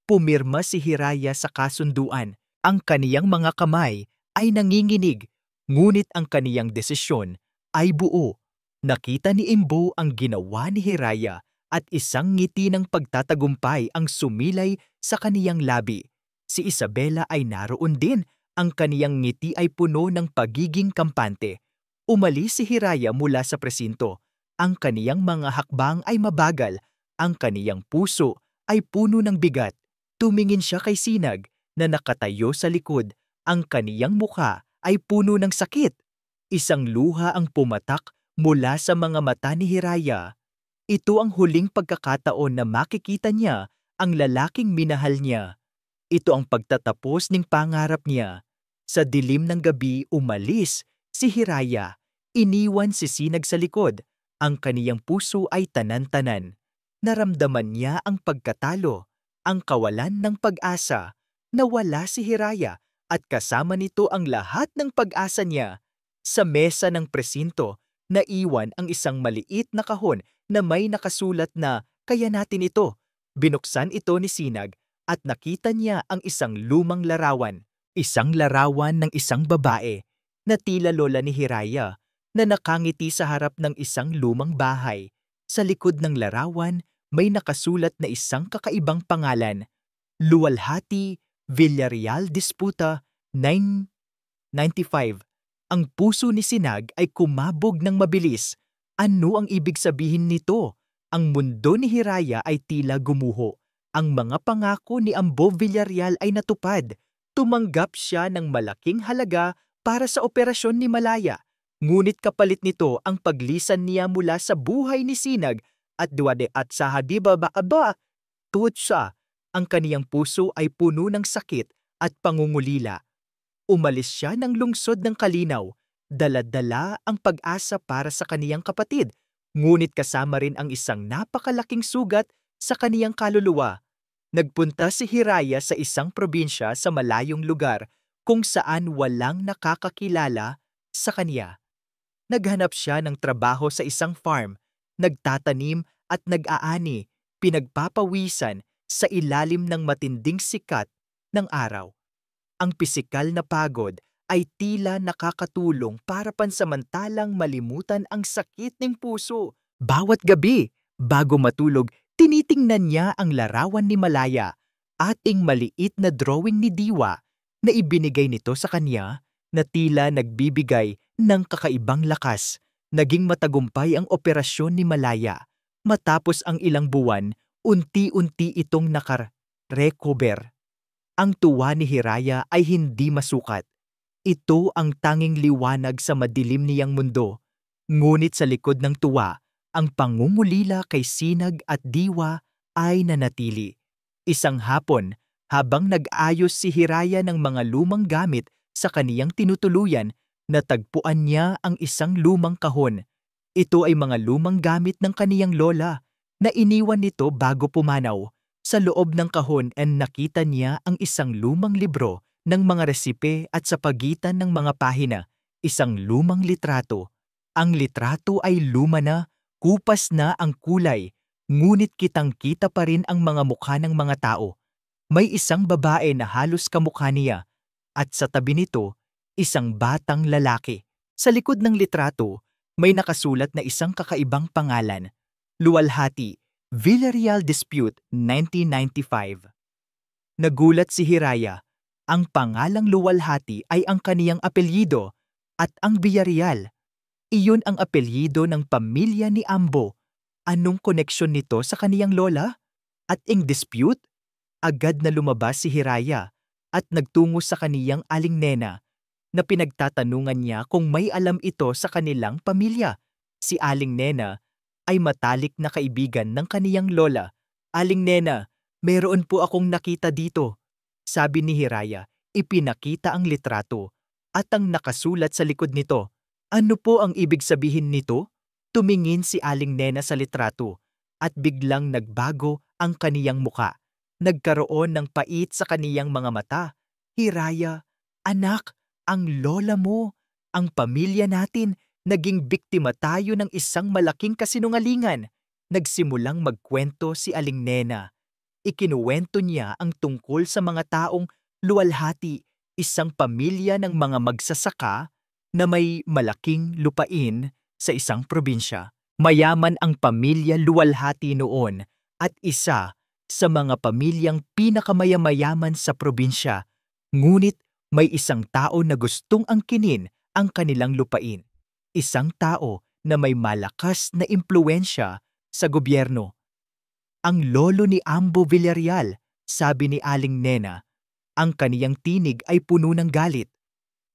Pumirma si Hiraya sa kasunduan. Ang kaniyang mga kamay ay nanginginig, ngunit ang kaniyang desisyon ay buo. Nakita ni Imbo ang ginawa ni Hiraya at isang ngiti ng pagtatagumpay ang sumilay sa kaniyang labi. Si Isabela ay naroon din. Ang kaniyang ngiti ay puno ng pagiging kampante. Umalis si Hiraya mula sa presinto. Ang kaniyang mga hakbang ay mabagal. Ang kaniyang puso ay puno ng bigat. Tumingin siya kay Sinag na nakatayo sa likod. Ang kaniyang mukha ay puno ng sakit. Isang luha ang pumatak mula sa mga mata ni Hiraya. Ito ang huling pagkakataon na makikita niya ang lalaking minahal niya. Ito ang pagtatapos ng pangarap niya. Sa dilim ng gabi, umalis si Hiraya. Iniwan si Sinag sa likod. Ang kaniyang puso ay tanan-tanan. Naramdaman niya ang pagkatalo, ang kawalan ng pag-asa. Nawala si Hiraya at kasama nito ang lahat ng pag-asa niya. Sa mesa ng presinto, naiwan ang isang maliit na kahon na may nakasulat na, "Kaya natin ito." Binuksan ito ni Sinag at nakita niya ang isang lumang larawan. Isang larawan ng isang babae na tila lola ni Hiraya na nakangiti sa harap ng isang lumang bahay. Sa likod ng larawan, may nakasulat na isang kakaibang pangalan, Luwalhati Villarreal Disputa 995. Ang puso ni Sinag ay kumabog ng mabilis. Ano ang ibig sabihin nito? Ang mundo ni Hiraya ay tila gumuho. Ang mga pangako ni Ambo Villarreal ay natupad. Tumanggap siya ng malaking halaga para sa operasyon ni Malaya. Ngunit kapalit nito ang paglisan niya mula sa buhay ni Sinag at duwade at sa hadiba bakaba. Tutsa, ang kaniyang puso ay puno ng sakit at pangungulila. Umalis siya ng lungsod ng Kalinaw. Dala-dala ang pag-asa para sa kaniyang kapatid, ngunit kasama rin ang isang napakalaking sugat sa kaniyang kaluluwa. Nagpunta si Hiraya sa isang probinsya sa malayong lugar kung saan walang nakakakilala sa kaniya. Naghanap siya ng trabaho sa isang farm, nagtatanim at nag-aani, pinagpapawisan sa ilalim ng matinding sikat ng araw. Ang pisikal na pagod ay tila nakakatulong para pansamantalang malimutan ang sakit ng puso. Bawat gabi, bago matulog, tinitingnan niya ang larawan ni Malaya, ating maliit na drawing ni Diwa na ibinigay nito sa kanya na tila nagbibigay ng kakaibang lakas. Naging matagumpay ang operasyon ni Malaya. Matapos ang ilang buwan, unti-unti itong nakarecover. Ang tuwa ni Hiraya ay hindi masukat. Ito ang tanging liwanag sa madilim niyang mundo. Ngunit sa likod ng tuwa, ang pangungulila kay Sinag at Diwa ay nanatili. Isang hapon, habang nag-ayos si Hiraya ng mga lumang gamit sa kaniyang tinutuluyan, natagpuan niya ang isang lumang kahon. Ito ay mga lumang gamit ng kaniyang lola na iniwan nito bago pumanaw. Sa loob ng kahon ay nakita niya ang isang lumang libro ng mga resipe at sa pagitan ng mga pahina, isang lumang litrato. Ang litrato ay luma na, kupas na ang kulay, ngunit kitang-kita pa rin ang mga mukha ng mga tao. May isang babae na halos kamukha niya, at sa tabi nito, isang batang lalaki. Sa likod ng litrato, may nakasulat na isang kakaibang pangalan, Luwalhati, Villarreal Dispute 1995. Nagulat si Hiraya. Ang pangalang Luwalhati ay ang kaniyang apelyido at ang Villarreal. Iyon ang apelyido ng pamilya ni Ambo. Anong koneksyon nito sa kaniyang lola? At ang dispute? Agad na lumabas si Hiraya at nagtungo sa kaniyang aling nena na pinagtatanungan niya kung may alam ito sa kanilang pamilya. Si aling nena ay matalik na kaibigan ng kaniyang lola. Aling nena, meron po akong nakita dito. Sabi ni Hiraya, ipinakita ang litrato at ang nakasulat sa likod nito. Ano po ang ibig sabihin nito? Tumingin si aling nena sa litrato at biglang nagbago ang kaniyang muka. Nagkaroon ng pait sa kaniyang mga mata. Hiraya, anak, ang lola mo, ang pamilya natin, naging biktima tayo ng isang malaking kasinungalingan. Nagsimulang magkwento si aling nena. Ikinuwento niya ang tungkol sa mga taong luwalhati, isang pamilya ng mga magsasaka na may malaking lupain sa isang probinsya. Mayaman ang pamilya luwalhati noon at isa sa mga pamilyang pinakamayamayaman sa probinsya. Ngunit may isang tao na gustong angkinin ang kanilang lupain. Isang tao na may malakas na impluwensya sa gobyerno. Ang lolo ni Ambo Villarreal, sabi ni aling nena, ang kaniyang tinig ay puno ng galit.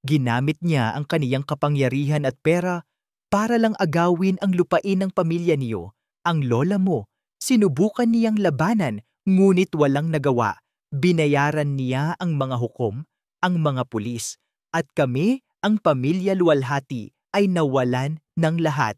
Ginamit niya ang kaniyang kapangyarihan at pera para lang agawin ang lupain ng pamilya niyo. Ang lola mo, sinubukan niyang labanan ngunit walang nagawa. Binayaran niya ang mga hukom, ang mga pulis, at kami, ang pamilya luwalhati, ay nawalan ng lahat.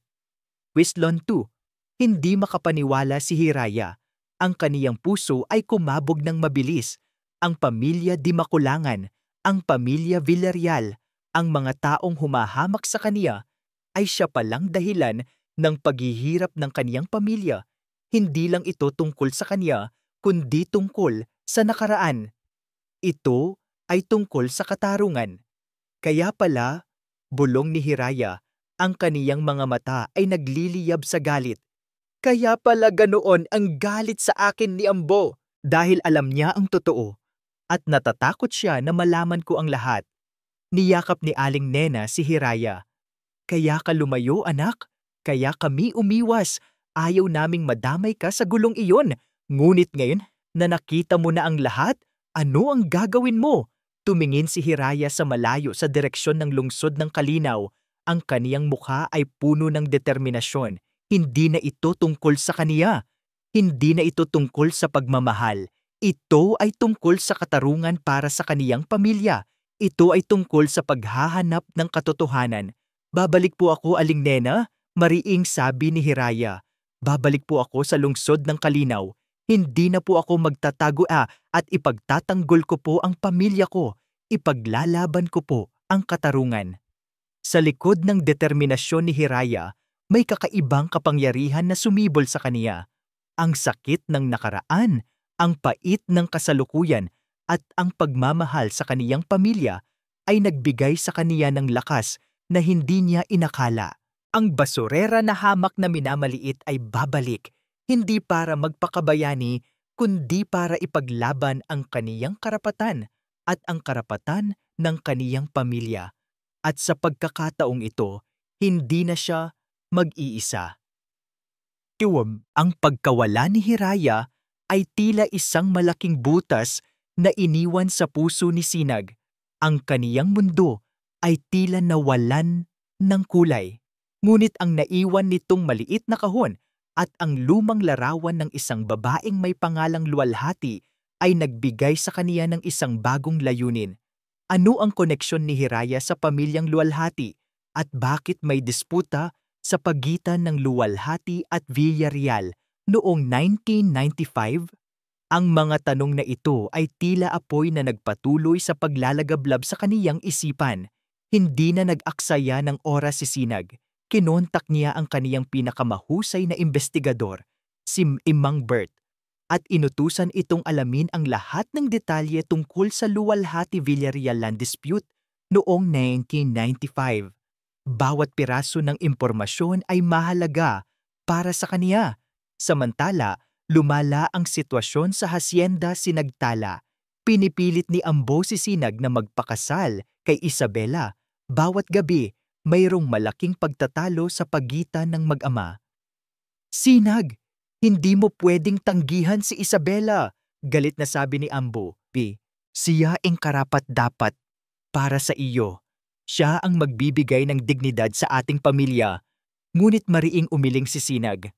Wislon 2. Hindi makapaniwala si Hiraya. Ang kaniyang puso ay kumabog ng mabilis. Ang pamilya di makulangan, ang pamilya Villarreal, ang mga taong humahamak sa kaniya, ay siya palang dahilan ng paghihirap ng kaniyang pamilya. Hindi lang ito tungkol sa kaniya, kundi tungkol sa nakaraan. Ito ay tungkol sa katarungan. Kaya pala, bulong ni Hiraya, ang kaniyang mga mata ay nagliliyab sa galit. Kaya pala ganoon ang galit sa akin ni Ambo dahil alam niya ang totoo at natatakot siya na malaman ko ang lahat. Niyakap ni aling nena si Hiraya. Kaya ka lumayo, anak. Kaya kami umiwas. Ayaw naming madamay ka sa gulong iyon. Ngunit ngayon na nakita mo na ang lahat, ano ang gagawin mo? Tumingin si Hiraya sa malayo sa direksyon ng lungsod ng Kalinaw. Ang kaniyang mukha ay puno ng determinasyon. Hindi na ito tungkol sa kaniya. Hindi na ito tungkol sa pagmamahal. Ito ay tungkol sa katarungan para sa kaniyang pamilya. Ito ay tungkol sa paghahanap ng katotohanan. Babalik po ako, aling nena, mariing sabi ni Hiraya. Babalik po ako sa lungsod ng Kalinaw. Hindi na po ako magtatago at ipagtatanggol ko po ang pamilya ko. Ipaglalaban ko po ang katarungan. Sa likod ng determinasyon ni Hiraya, may kakaibang kapangyarihan na sumibol sa kaniya. Ang sakit ng nakaraan, ang pait ng kasalukuyan, at ang pagmamahal sa kaniyang pamilya ay nagbigay sa kaniya ng lakas na hindi niya inakala. Ang basurera na hamak na minamaliit ay babalik, hindi para magpakabayani, kundi para ipaglaban ang kaniyang karapatan at ang karapatan ng kaniyang pamilya. At sa pagkakataong ito, hindi na siya mag-iisa. Ang pagkawala ni Hiraya ay tila isang malaking butas na iniwan sa puso ni Sinag. Ang kaniyang mundo ay tila nawalan ng kulay. Ngunit ang naiwan nitong maliit na kahon at ang lumang larawan ng isang babaeng may pangalang Luwalhati ay nagbigay sa kaniya ng isang bagong layunin. Ano ang koneksyon ni Hiraya sa pamilyang Luwalhati at bakit may disputa sa pagitan ng Luwalhati at Villarreal noong 1995? Ang mga tanong na ito ay tila apoy na nagpatuloy sa paglalagablab sa kaniyang isipan. Hindi na nag-aksaya ng oras si Sinag. Kinontak niya ang kaniyang pinakamahusay na investigador, si Imang Bert, at inutusan itong alamin ang lahat ng detalye tungkol sa Luwalhati-Villarreal land dispute noong 1995. Bawat piraso ng impormasyon ay mahalaga para sa kaniya. Samantala, lumala ang sitwasyon sa hasyenda Sinagtala. Pinipilit ni Ambo si Sinag na magpakasal kay Isabela. Bawat gabi, mayroong malaking pagtatalo sa pagitan ng mag-ama. Sinag, hindi mo pwedeng tanggihan si Isabela, galit na sabi ni Ambo. Siya ang karapat-dapat para sa iyo. Siya ang magbibigay ng dignidad sa ating pamilya. Ngunit mariing umiling si Sinag.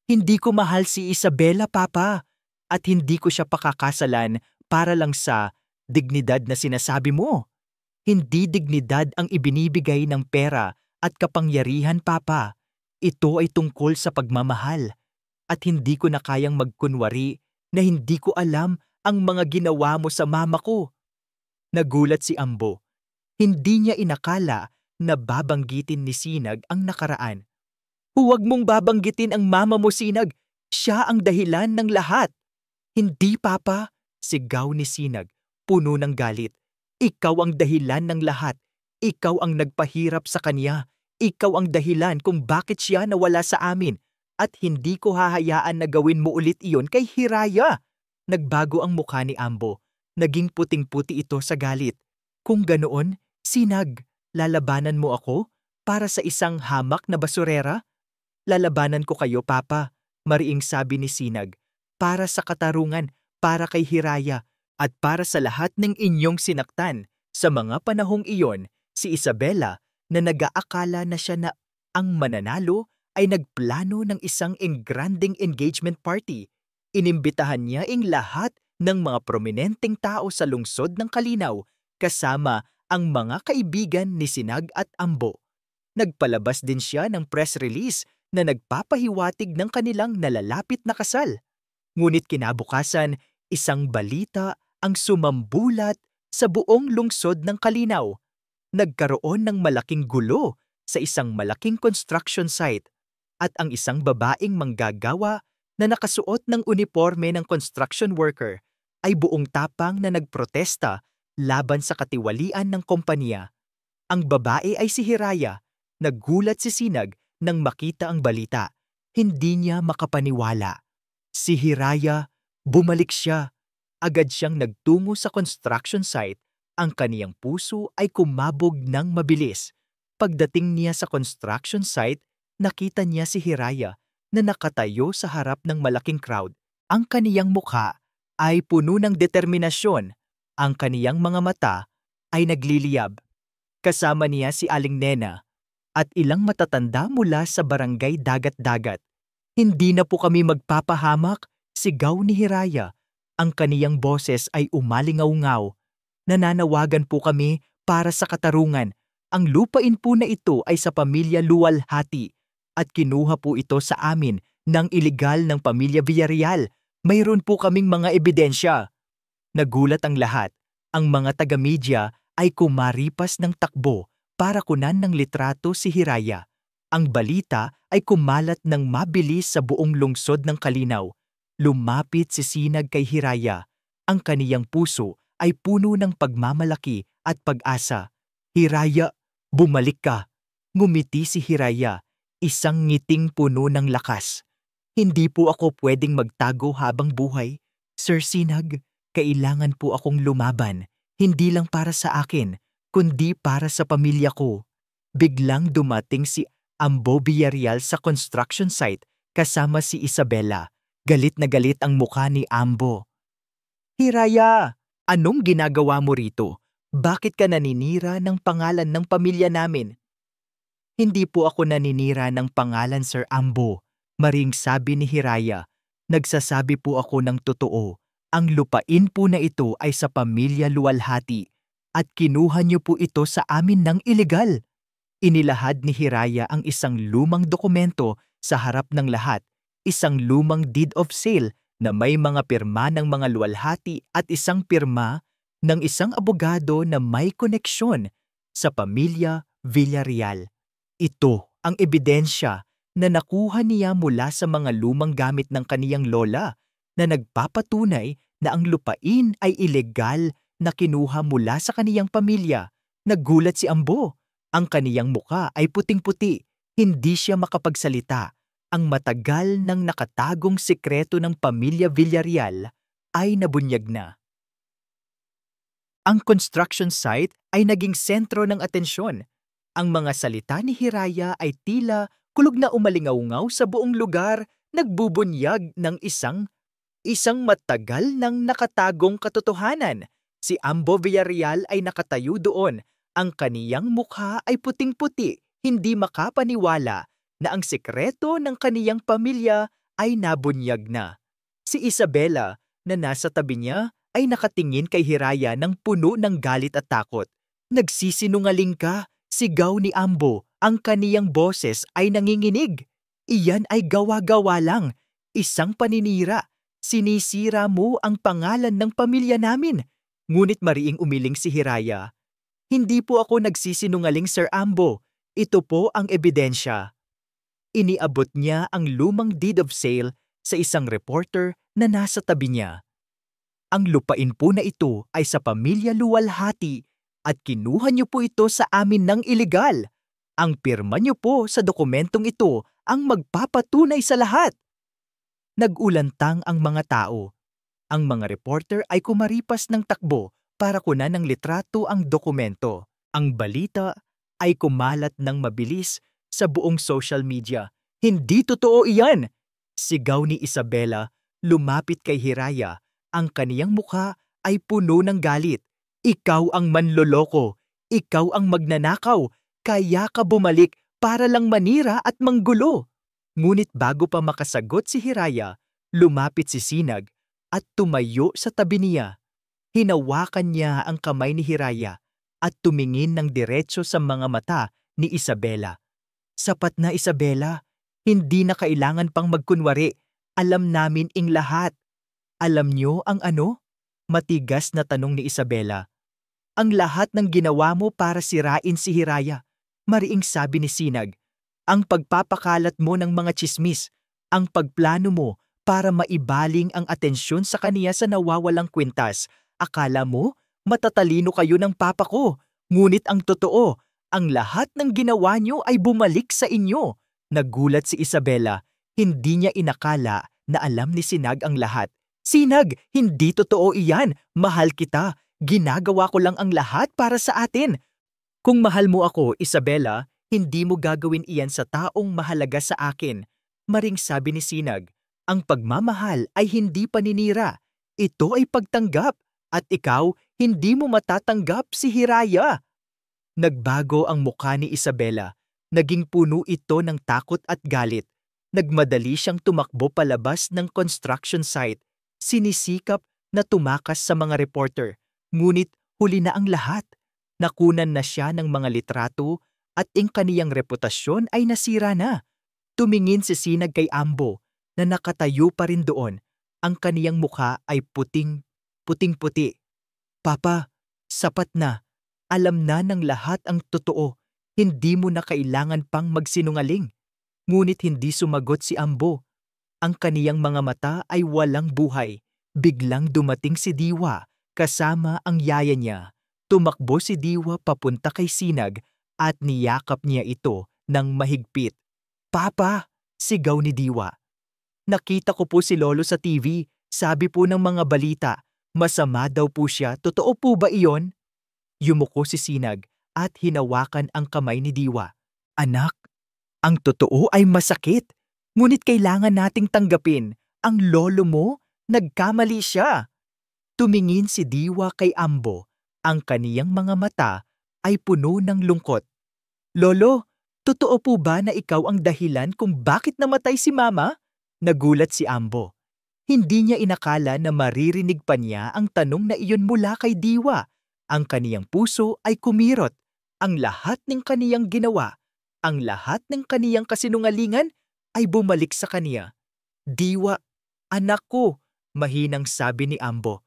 Hindi ko mahal si Isabela, Papa, at hindi ko siya pakakasalan para lang sa dignidad na sinasabi mo. Hindi dignidad ang ibinibigay ng pera at kapangyarihan, Papa. Ito ay tungkol sa pagmamahal. At hindi ko na kayang magkunwari na hindi ko alam ang mga ginawa mo sa mama ko. Nagulat si Ambo. Hindi niya inakala na babanggitin ni Sinag ang nakaraan. Huwag mong babanggitin ang mama mo, Sinag. Siya ang dahilan ng lahat. Hindi, Papa, sigaw ni Sinag, puno ng galit. Ikaw ang dahilan ng lahat. Ikaw ang nagpahirap sa kanya. Ikaw ang dahilan kung bakit siya nawala sa amin. At hindi ko hahayaan na gawin mo ulit iyon kay Hiraya. Nagbago ang mukha ni Ambo. Naging puting-puti ito sa galit. Kung ganoon, Sinag, lalabanan mo ako para sa isang hamak na basurera? Lalabanan ko kayo, Papa, mariing sabi ni Sinag. Para sa katarungan, para kay Hiraya, at para sa lahat ng inyong sinaktan. Sa mga panahong iyon, si Isabela na nag-aakala na siya na ang mananalo ay nagplano ng isang engranding engagement party. Inimbitahan niya ang lahat ng mga prominenteng tao sa lungsod ng Kalinaw, kasama ang mga kaibigan ni Sinag at Ambo. Nagpalabas din siya ng press release na nagpapahiwatig ng kanilang nalalapit na kasal. Ngunit kinabukasan, isang balita ang sumambulat sa buong lungsod ng Kalinaw. Nagkaroon ng malaking gulo sa isang malaking construction site at ang isang babaeng manggagawa na nakasuot ng uniforme ng construction worker ay buong tapang na nagprotesta laban sa katiwalian ng kompanya. Ang babae ay si Hiraya. Nagulat si Sinag nang makita ang balita. Hindi niya makapaniwala. Si Hiraya, bumalik siya. Agad siyang nagtungo sa construction site. Ang kaniyang puso ay kumabog ng mabilis. Pagdating niya sa construction site, nakita niya si Hiraya na nakatayo sa harap ng malaking crowd. Ang kaniyang mukha ay puno ng determinasyon. Ang kaniyang mga mata ay nagliliyab. Kasama niya si Aling Nena at ilang matatanda mula sa barangay Dagat-Dagat. Hindi na po kami magpapahamak, sigaw ni Hiraya. Ang kaniyang boses ay umalingaw-ngaw. Nananawagan po kami para sa katarungan. Ang lupain po na ito ay sa pamilya Luwalhati at kinuha po ito sa amin ng iligal ng pamilya Villarreal. Mayroon po kaming mga ebidensya. Nagulat ang lahat. Ang mga taga-media ay kumaripas ng takbo para kunan ng litrato si Hiraya. Ang balita ay kumalat ng mabilis sa buong lungsod ng Kalinaw. Lumapit si Sinag kay Hiraya. Ang kaniyang puso ay puno ng pagmamalaki at pag-asa. Hiraya, bumalik ka. Ngumiti si Hiraya, isang ngiting puno ng lakas. Hindi po ako pwedeng magtago habang buhay. Sir Sinag, kailangan po akong lumaban. Hindi lang para sa akin, kundi para sa pamilya ko. Biglang dumating si Ambo Villarreal sa construction site kasama si Isabela. Galit na galit ang mukha ni Ambo. Hiraya, anong ginagawa mo rito? Bakit ka naninira ng pangalan ng pamilya namin? Hindi po ako naninira ng pangalan, Sir Ambo. Maring sabi ni Hiraya. Nagsasabi po ako ng totoo. Ang lupain po na ito ay sa pamilya Luwalhati at kinuha niyo po ito sa amin ng ilegal. Inilahad ni Hiraya ang isang lumang dokumento sa harap ng lahat, isang lumang deed of sale na may mga pirma ng mga Luwalhati at isang pirma ng isang abogado na may koneksyon sa pamilya Villarreal. Ito ang ebidensya na nakuha niya mula sa mga lumang gamit ng kaniyang lola na nagpapatunay na ang lupain ay ilegal na kinuha mula sa kaniyang pamilya. Nagulat si Ambo. Ang kaniyang muka ay puting-puti. Hindi siya makapagsalita. Ang matagal nang nakatagong sikreto ng pamilya Villarreal ay nabunyag na. Ang construction site ay naging sentro ng atensyon. Ang mga salita ni Hiraya ay tila kulog na umalingaw-ngaw sa buong lugar, nagbubunyag ng isang matagal nang nakatagong katotohanan. Si Ambo Villarreal ay nakatayo doon. Ang kaniyang mukha ay puting-puti, hindi makapaniwala na ang sikreto ng kaniyang pamilya ay nabunyag na. Si Isabela, na nasa tabi niya, ay nakatingin kay Hiraya ng puno ng galit at takot. Nagsisinungaling ka, sigaw ni Ambo. Ang kaniyang boses ay nanginginig. Iyan ay gawa-gawa lang, isang paninira. Sinisira mo ang pangalan ng pamilya namin. Ngunit mariing umiling si Hiraya. Hindi po ako nagsisinungaling, Sir Ambo. Ito po ang ebidensya. Iniabot niya ang lumang deed of sale sa isang reporter na nasa tabi niya. Ang lupain po na ito ay sa pamilya Luwalhati at kinuha niyo po ito sa amin ng ilegal. Ang pirma niyo po sa dokumentong ito ang magpapatunay sa lahat. Nag-ulantang ang mga tao. Ang mga reporter ay kumaripas ng takbo para kunan ng litrato ang dokumento. Ang balita ay kumalat ng mabilis sa buong social media. Hindi totoo iyan! Sigaw ni Isabela, lumapit kay Hiraya. Ang kaniyang mukha ay puno ng galit. Ikaw ang manloloko. Ikaw ang magnanakaw. Kaya ka bumalik para lang manira at manggulo. Ngunit bago pa makasagot si Hiraya, lumapit si Sinag at tumayo sa tabi niya. Hinawakan niya ang kamay ni Hiraya at tumingin ng diretso sa mga mata ni Isabela. Sapat na, Isabela. Hindi na kailangan pang magkunwari. Alam namin ing lahat. Alam niyo ang ano? Matigas na tanong ni Isabela. Ang lahat ng ginawa mo para sirain si Hiraya. Mariing sabi ni Sinag. Ang pagpapakalat mo ng mga tsismis. Ang pagplano mo para maibaling ang atensyon sa kaniya sa nawawalang kwintas. Akala mo, matatalino kayo ng papa ko. Ngunit ang totoo, ang lahat ng ginawa niyo ay bumalik sa inyo. Nagulat si Isabela. Hindi niya inakala na alam ni Sinag ang lahat. Sinag, hindi totoo iyan. Mahal kita. Ginagawa ko lang ang lahat para sa atin. Kung mahal mo ako, Isabela, hindi mo gagawin iyan sa taong mahalaga sa akin. Maring sabi ni Sinag, ang pagmamahal ay hindi paninira. Ito ay pagtanggap. At ikaw, hindi mo matatanggap si Hiraya. Nagbago ang mukha ni Isabela. Naging puno ito ng takot at galit. Nagmadali siyang tumakbo palabas ng construction site. Sinisikap na tumakas sa mga reporter. Ngunit huli na ang lahat. Nakunan na siya ng mga litrato at ang kaniyang reputasyon ay nasira na. Tumingin si Sinag kay Ambo na nakatayo pa rin doon. Ang kaniyang mukha ay puting-puti. Papa, sapat na. Alam na ng lahat ang totoo. Hindi mo na kailangan pang magsinungaling. Ngunit hindi sumagot si Ambo. Ang kaniyang mga mata ay walang buhay. Biglang dumating si Diwa kasama ang yaya niya. Tumakbo si Diwa papunta kay Sinag at niyakap niya ito ng mahigpit. "Papa!" sigaw ni Diwa. "Nakita ko po si Lolo sa TV. Sabi po ng mga balita, masama daw po siya. Totoo po ba iyon?" Yumuko si Sinag at hinawakan ang kamay ni Diwa. "Anak, ang totoo ay masakit. Ngunit kailangan nating tanggapin. Ang lolo mo, nagkamali siya." Tumingin si Diwa kay Ambo. Ang kaniyang mga mata ay puno ng lungkot. "Lolo, totoo po ba na ikaw ang dahilan kung bakit namatay si Mama?" Nagulat si Ambo. Hindi niya inakala na maririnig pa niya ang tanong na iyon mula kay Diwa. Ang kaniyang puso ay kumirot. Ang lahat ng kaniyang ginawa, ang lahat ng kaniyang kasinungalingan ay bumalik sa kaniya. "Diwa, anak ko," mahinang sabi ni Ambo.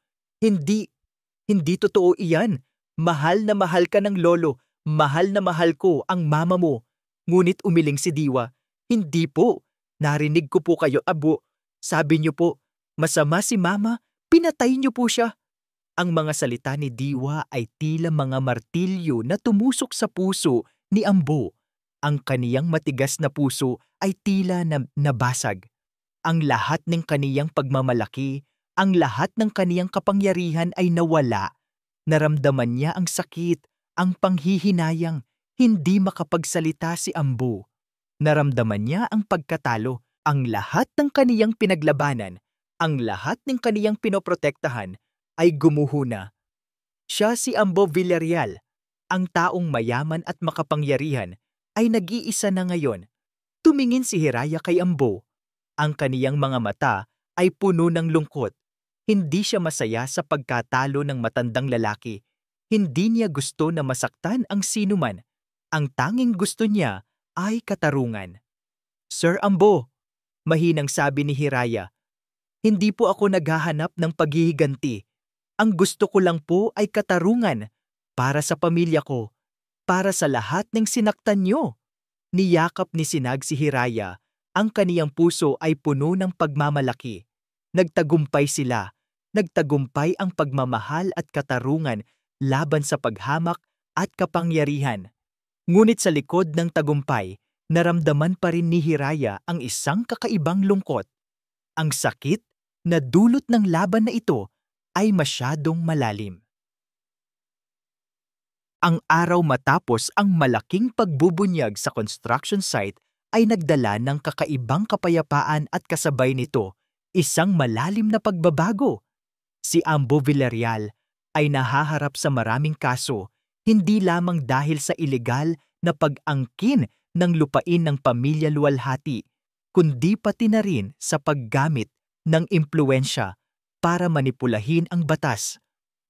Hindi totoo iyan. Mahal na mahal ka ng lolo. Mahal na mahal ko ang mama mo." Ngunit umiling si Diwa. "Hindi po. Narinig ko po kayo, Abo. Sabi niyo po, masama si Mama. Pinatay niyo po siya." Ang mga salita ni Diwa ay tila mga martilyo na tumusok sa puso ni Ambo. Ang kaniyang matigas na puso ay tila nabasag. Ang lahat ng kaniyang pagmamalaki, ang lahat ng kaniyang kapangyarihan ay nawala. Naramdaman niya ang sakit, ang panghihinayang, hindi makapagsalita si Ambo. Naramdaman niya ang pagkatalo, ang lahat ng kaniyang pinaglabanan, ang lahat ng kaniyang pinoprotektahan ay gumuho na. Siya si Ambo Villarreal, ang taong mayaman at makapangyarihan, ay nag-iisa na ngayon. Tumingin si Hiraya kay Ambo. Ang kaniyang mga mata ay puno ng lungkot. Hindi siya masaya sa pagkatalo ng matandang lalaki. Hindi niya gusto na masaktan ang sinuman. Ang tanging gusto niya ay katarungan. "Sir Ambo," mahinang sabi ni Hiraya, "hindi po ako naghahanap ng paghihiganti. Ang gusto ko lang po ay katarungan para sa pamilya ko, para sa lahat ng sinaktan niyo." Niyakap ni Sinag si Hiraya. Ang kaniyang puso ay puno ng pagmamalaki. Nagtagumpay sila. Nagtagumpay ang pagmamahal at katarungan laban sa paghamak at kapangyarihan. Ngunit sa likod ng tagumpay, naramdaman pa rin ni Hiraya ang isang kakaibang lungkot. Ang sakit na dulot ng laban na ito ay masyadong malalim. Ang araw matapos ang malaking pagbubunyag sa construction site ay nagdala ng kakaibang kapayapaan at kasabay nito, isang malalim na pagbabago. Si Ambo Villarreal ay nahaharap sa maraming kaso, hindi lamang dahil sa ilegal na pag-angkin ng lupain ng pamilya Luwalhati, kundi pati na rin sa paggamit ng impluwensya para manipulahin ang batas.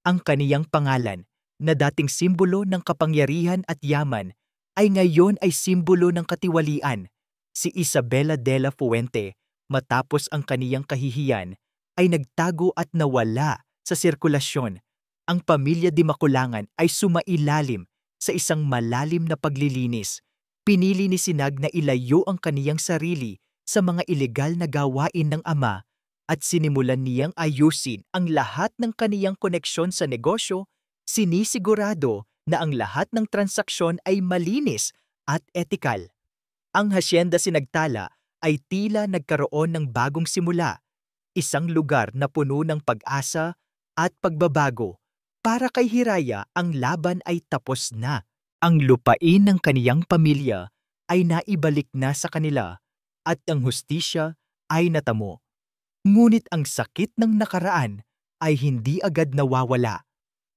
Ang kaniyang pangalan, na dating simbolo ng kapangyarihan at yaman, ay ngayon ay simbolo ng katiwalian. Si Isabela de la Fuente, matapos ang kaniyang kahihiyan, ay nagtago at nawala sa sirkulasyon. Ang pamilya Di Makulangan ay sumailalim sa isang malalim na paglilinis. Pinili ni Sinag na ilayo ang kaniyang sarili sa mga ilegal na gawain ng ama at sinimulan niyang ayusin ang lahat ng kaniyang koneksyon sa negosyo, sinisigurado na ang lahat ng transaksyon ay malinis at etikal. Ang Hacienda Sinagtala ay tila nagkaroon ng bagong simula, isang lugar na puno ng pag-asa at pagbabago. Para kay Hiraya, ang laban ay tapos na. Ang lupain ng kaniyang pamilya ay naibalik na sa kanila at ang hustisya ay natamo. Ngunit ang sakit ng nakaraan ay hindi agad nawawala.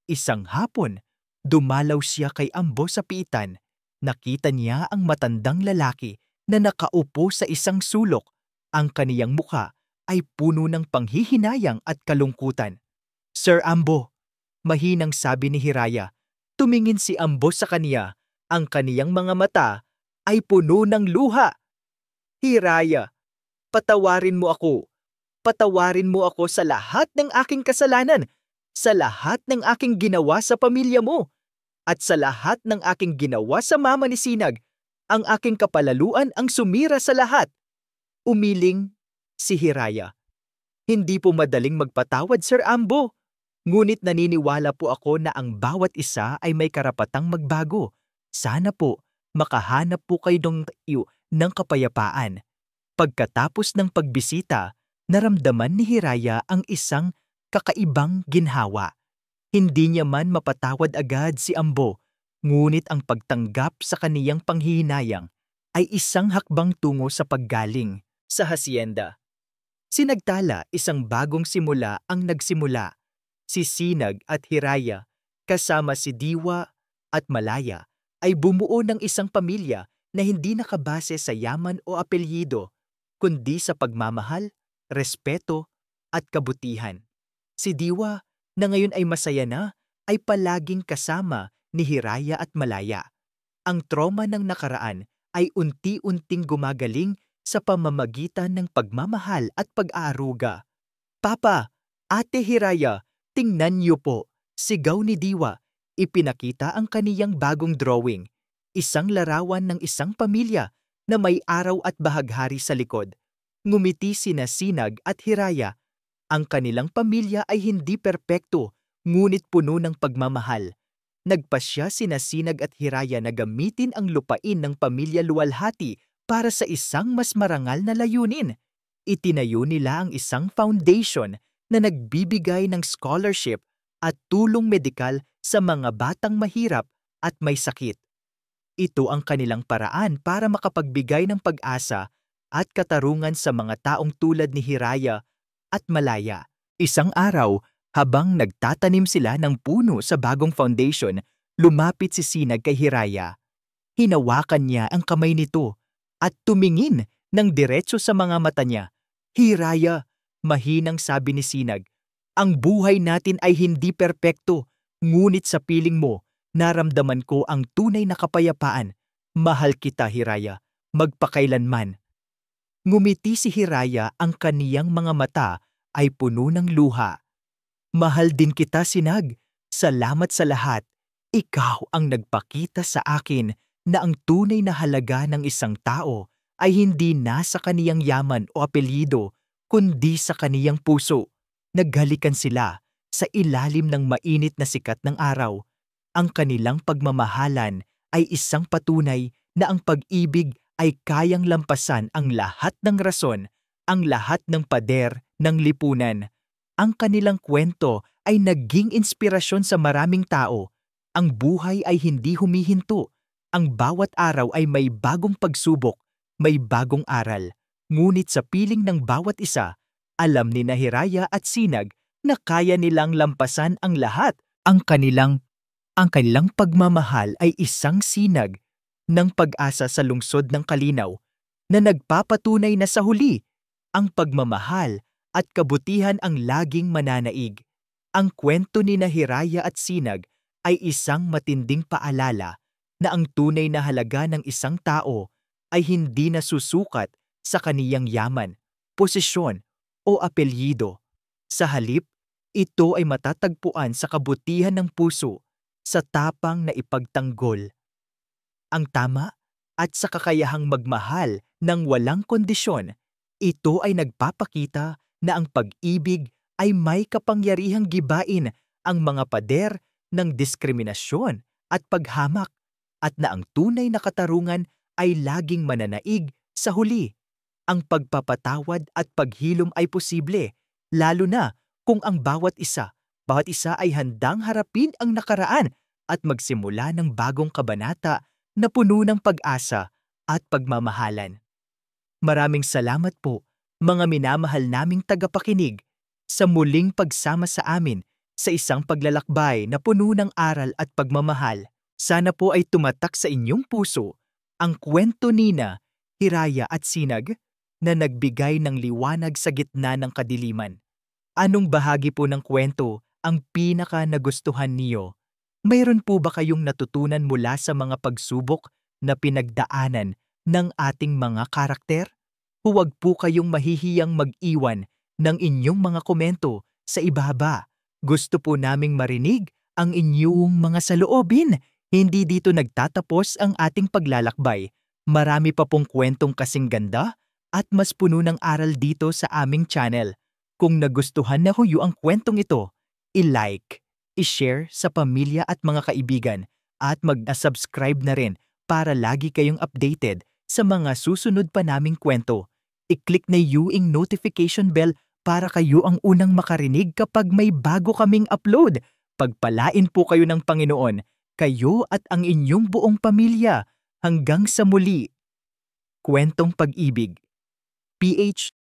Isang hapon, dumalaw siya kay Ambo sa piitan. Nakita niya ang matandang lalaki na nakaupo sa isang sulok. Ang kaniyang mukha ay puno ng panghihinayang at kalungkutan. "Sir Ambo," mahinang sabi ni Hiraya. Tumingin si Ambo sa kaniya. Ang kaniyang mga mata ay puno ng luha. "Hiraya, patawarin mo ako. Patawarin mo ako sa lahat ng aking kasalanan, sa lahat ng aking ginawa sa pamilya mo, at sa lahat ng aking ginawa sa mama ni Sinag. Ang aking kapalaluan ang sumira sa lahat." Umiling si Hiraya. "Hindi po madaling magpatawad, Sir Ambo. Ngunit naniniwala po ako na ang bawat isa ay may karapatang magbago. Sana po, makahanap po kayo ng kapayapaan. Pagkatapos ng pagbisita, naramdaman ni Hiraya ang isang kakaibang ginhawa. Hindi niya man mapatawad agad si Ambo, ngunit ang pagtanggap sa kaniyang panghihinayang ay isang hakbang tungo sa paggaling sa hasyenda. Sinagtala, isang bagong simula ang nagsimula. Si Sinag at Hiraya, kasama si Diwa at Malaya, ay bumuo ng isang pamilya na hindi nakabase sa yaman o apelyido, kundi sa pagmamahal, respeto, at kabutihan. Si Diwa, na ngayon ay masaya na, ay palaging kasama ni Hiraya at Malaya. Ang trauma ng nakaraan ay unti-unting gumagaling sa pamamagitan ng pagmamahal at pag-aaruga. "Papa, Ate Hiraya, tingnan niyo po," sigaw ni Diwa. Ipinakita ang kaniyang bagong drawing, isang larawan ng isang pamilya na may araw at bahaghari sa likod. Ngumiti sina Sinag at Hiraya. Ang kanilang pamilya ay hindi perpekto, ngunit puno ng pagmamahal. Nagpasya sina Sinag at Hiraya na gamitin ang lupain ng pamilya Luwalhati para sa isang mas marangal na layunin. Itinayo nila ang isang foundation na nagbibigay ng scholarship at tulong medikal sa mga batang mahirap at may sakit. Ito ang kanilang paraan para makapagbigay ng pag-asa at katarungan sa mga taong tulad ni Hiraya at Malaya. Isang araw, habang nagtatanim sila ng puno sa bagong foundation, lumapit si Sinag kay Hiraya. Hinawakan niya ang kamay nito at tumingin ng diretso sa mga mata niya. "Hiraya," mahinang sabi ni Sinag, "ang buhay natin ay hindi perpekto, ngunit sa piling mo, naramdaman ko ang tunay na kapayapaan. Mahal kita, Hiraya, magpakailanman." Ngumiti si Hiraya, ang kaniyang mga mata ay puno ng luha. "Mahal din kita, Sinag. Salamat sa lahat. Ikaw ang nagpakita sa akin na ang tunay na halaga ng isang tao ay hindi nasa kaniyang yaman o apelyido, kundi sa kaniyang puso." Naghalikan sila sa ilalim ng mainit na sikat ng araw. Ang kanilang pagmamahalan ay isang patunay na ang pag-ibig ay kayang lampasan ang lahat ng rason, ang lahat ng pader ng lipunan. Ang kanilang kwento ay naging inspirasyon sa maraming tao. Ang buhay ay hindi humihinto. Ang bawat araw ay may bagong pagsubok, may bagong aral. Ngunit sa piling ng bawat isa, alam ni Hiraya at Sinag na kaya nilang lampasan ang lahat. Ang kanilang pagmamahal ay isang sinag ng pag-asa sa lungsod ng Kalinaw na nagpapatunay na sa huli, ang pagmamahal at kabutihan ang laging mananaig. Ang kwento ni Hiraya at Sinag ay isang matinding paalala na ang tunay na halaga ng isang tao ay hindi nasusukat sa kaniyang yaman, posisyon o apelyido. Sa halip, ito ay matatagpuan sa kabutihan ng puso, sa tapang na ipagtanggol ang tama at sa kakayahang magmahal ng walang kondisyon. Ito ay nagpapakita na ang pag-ibig ay may kapangyarihang gibain ang mga pader ng diskriminasyon at paghamak, at na ang tunay na katarungan ay laging mananaig sa huli. Ang pagpapatawad at paghilom ay posible, lalo na kung ang bawat isa ay handang harapin ang nakaraan at magsimula ng bagong kabanata na puno ng pag-asa at pagmamahalan. Maraming salamat po, mga minamahal naming tagapakinig, sa muling pagsama sa amin sa isang paglalakbay na puno ng aral at pagmamahal. Sana po ay tumatak sa inyong puso ang kwento nina, Hiraya at Sinag na nagbigay ng liwanag sa gitna ng kadiliman. Anong bahagi po ng kwento ang pinaka nagustuhan niyo? Mayroon po ba kayong natutunan mula sa mga pagsubok na pinagdaanan ng ating mga karakter? Huwag po kayong mahihiyang mag-iwan ng inyong mga komento sa ibaba. Gusto po naming marinig ang inyong mga saloobin. Hindi dito nagtatapos ang ating paglalakbay. Marami pa pong kwentong kasing ganda at mas puno ng aral dito sa aming channel. Kung nagustuhan na huyo ang kwentong ito, i-like, i-share sa pamilya at mga kaibigan, at mag-subscribe na rin para lagi kayong updated sa mga susunod pa naming kwento. I-click na yung notification bell para kayo ang unang makarinig kapag may bago kaming upload. Pagpalain po kayo ng Panginoon, kayo at ang inyong buong pamilya. Hanggang sa muli. Kwentong Pag-ibig. PH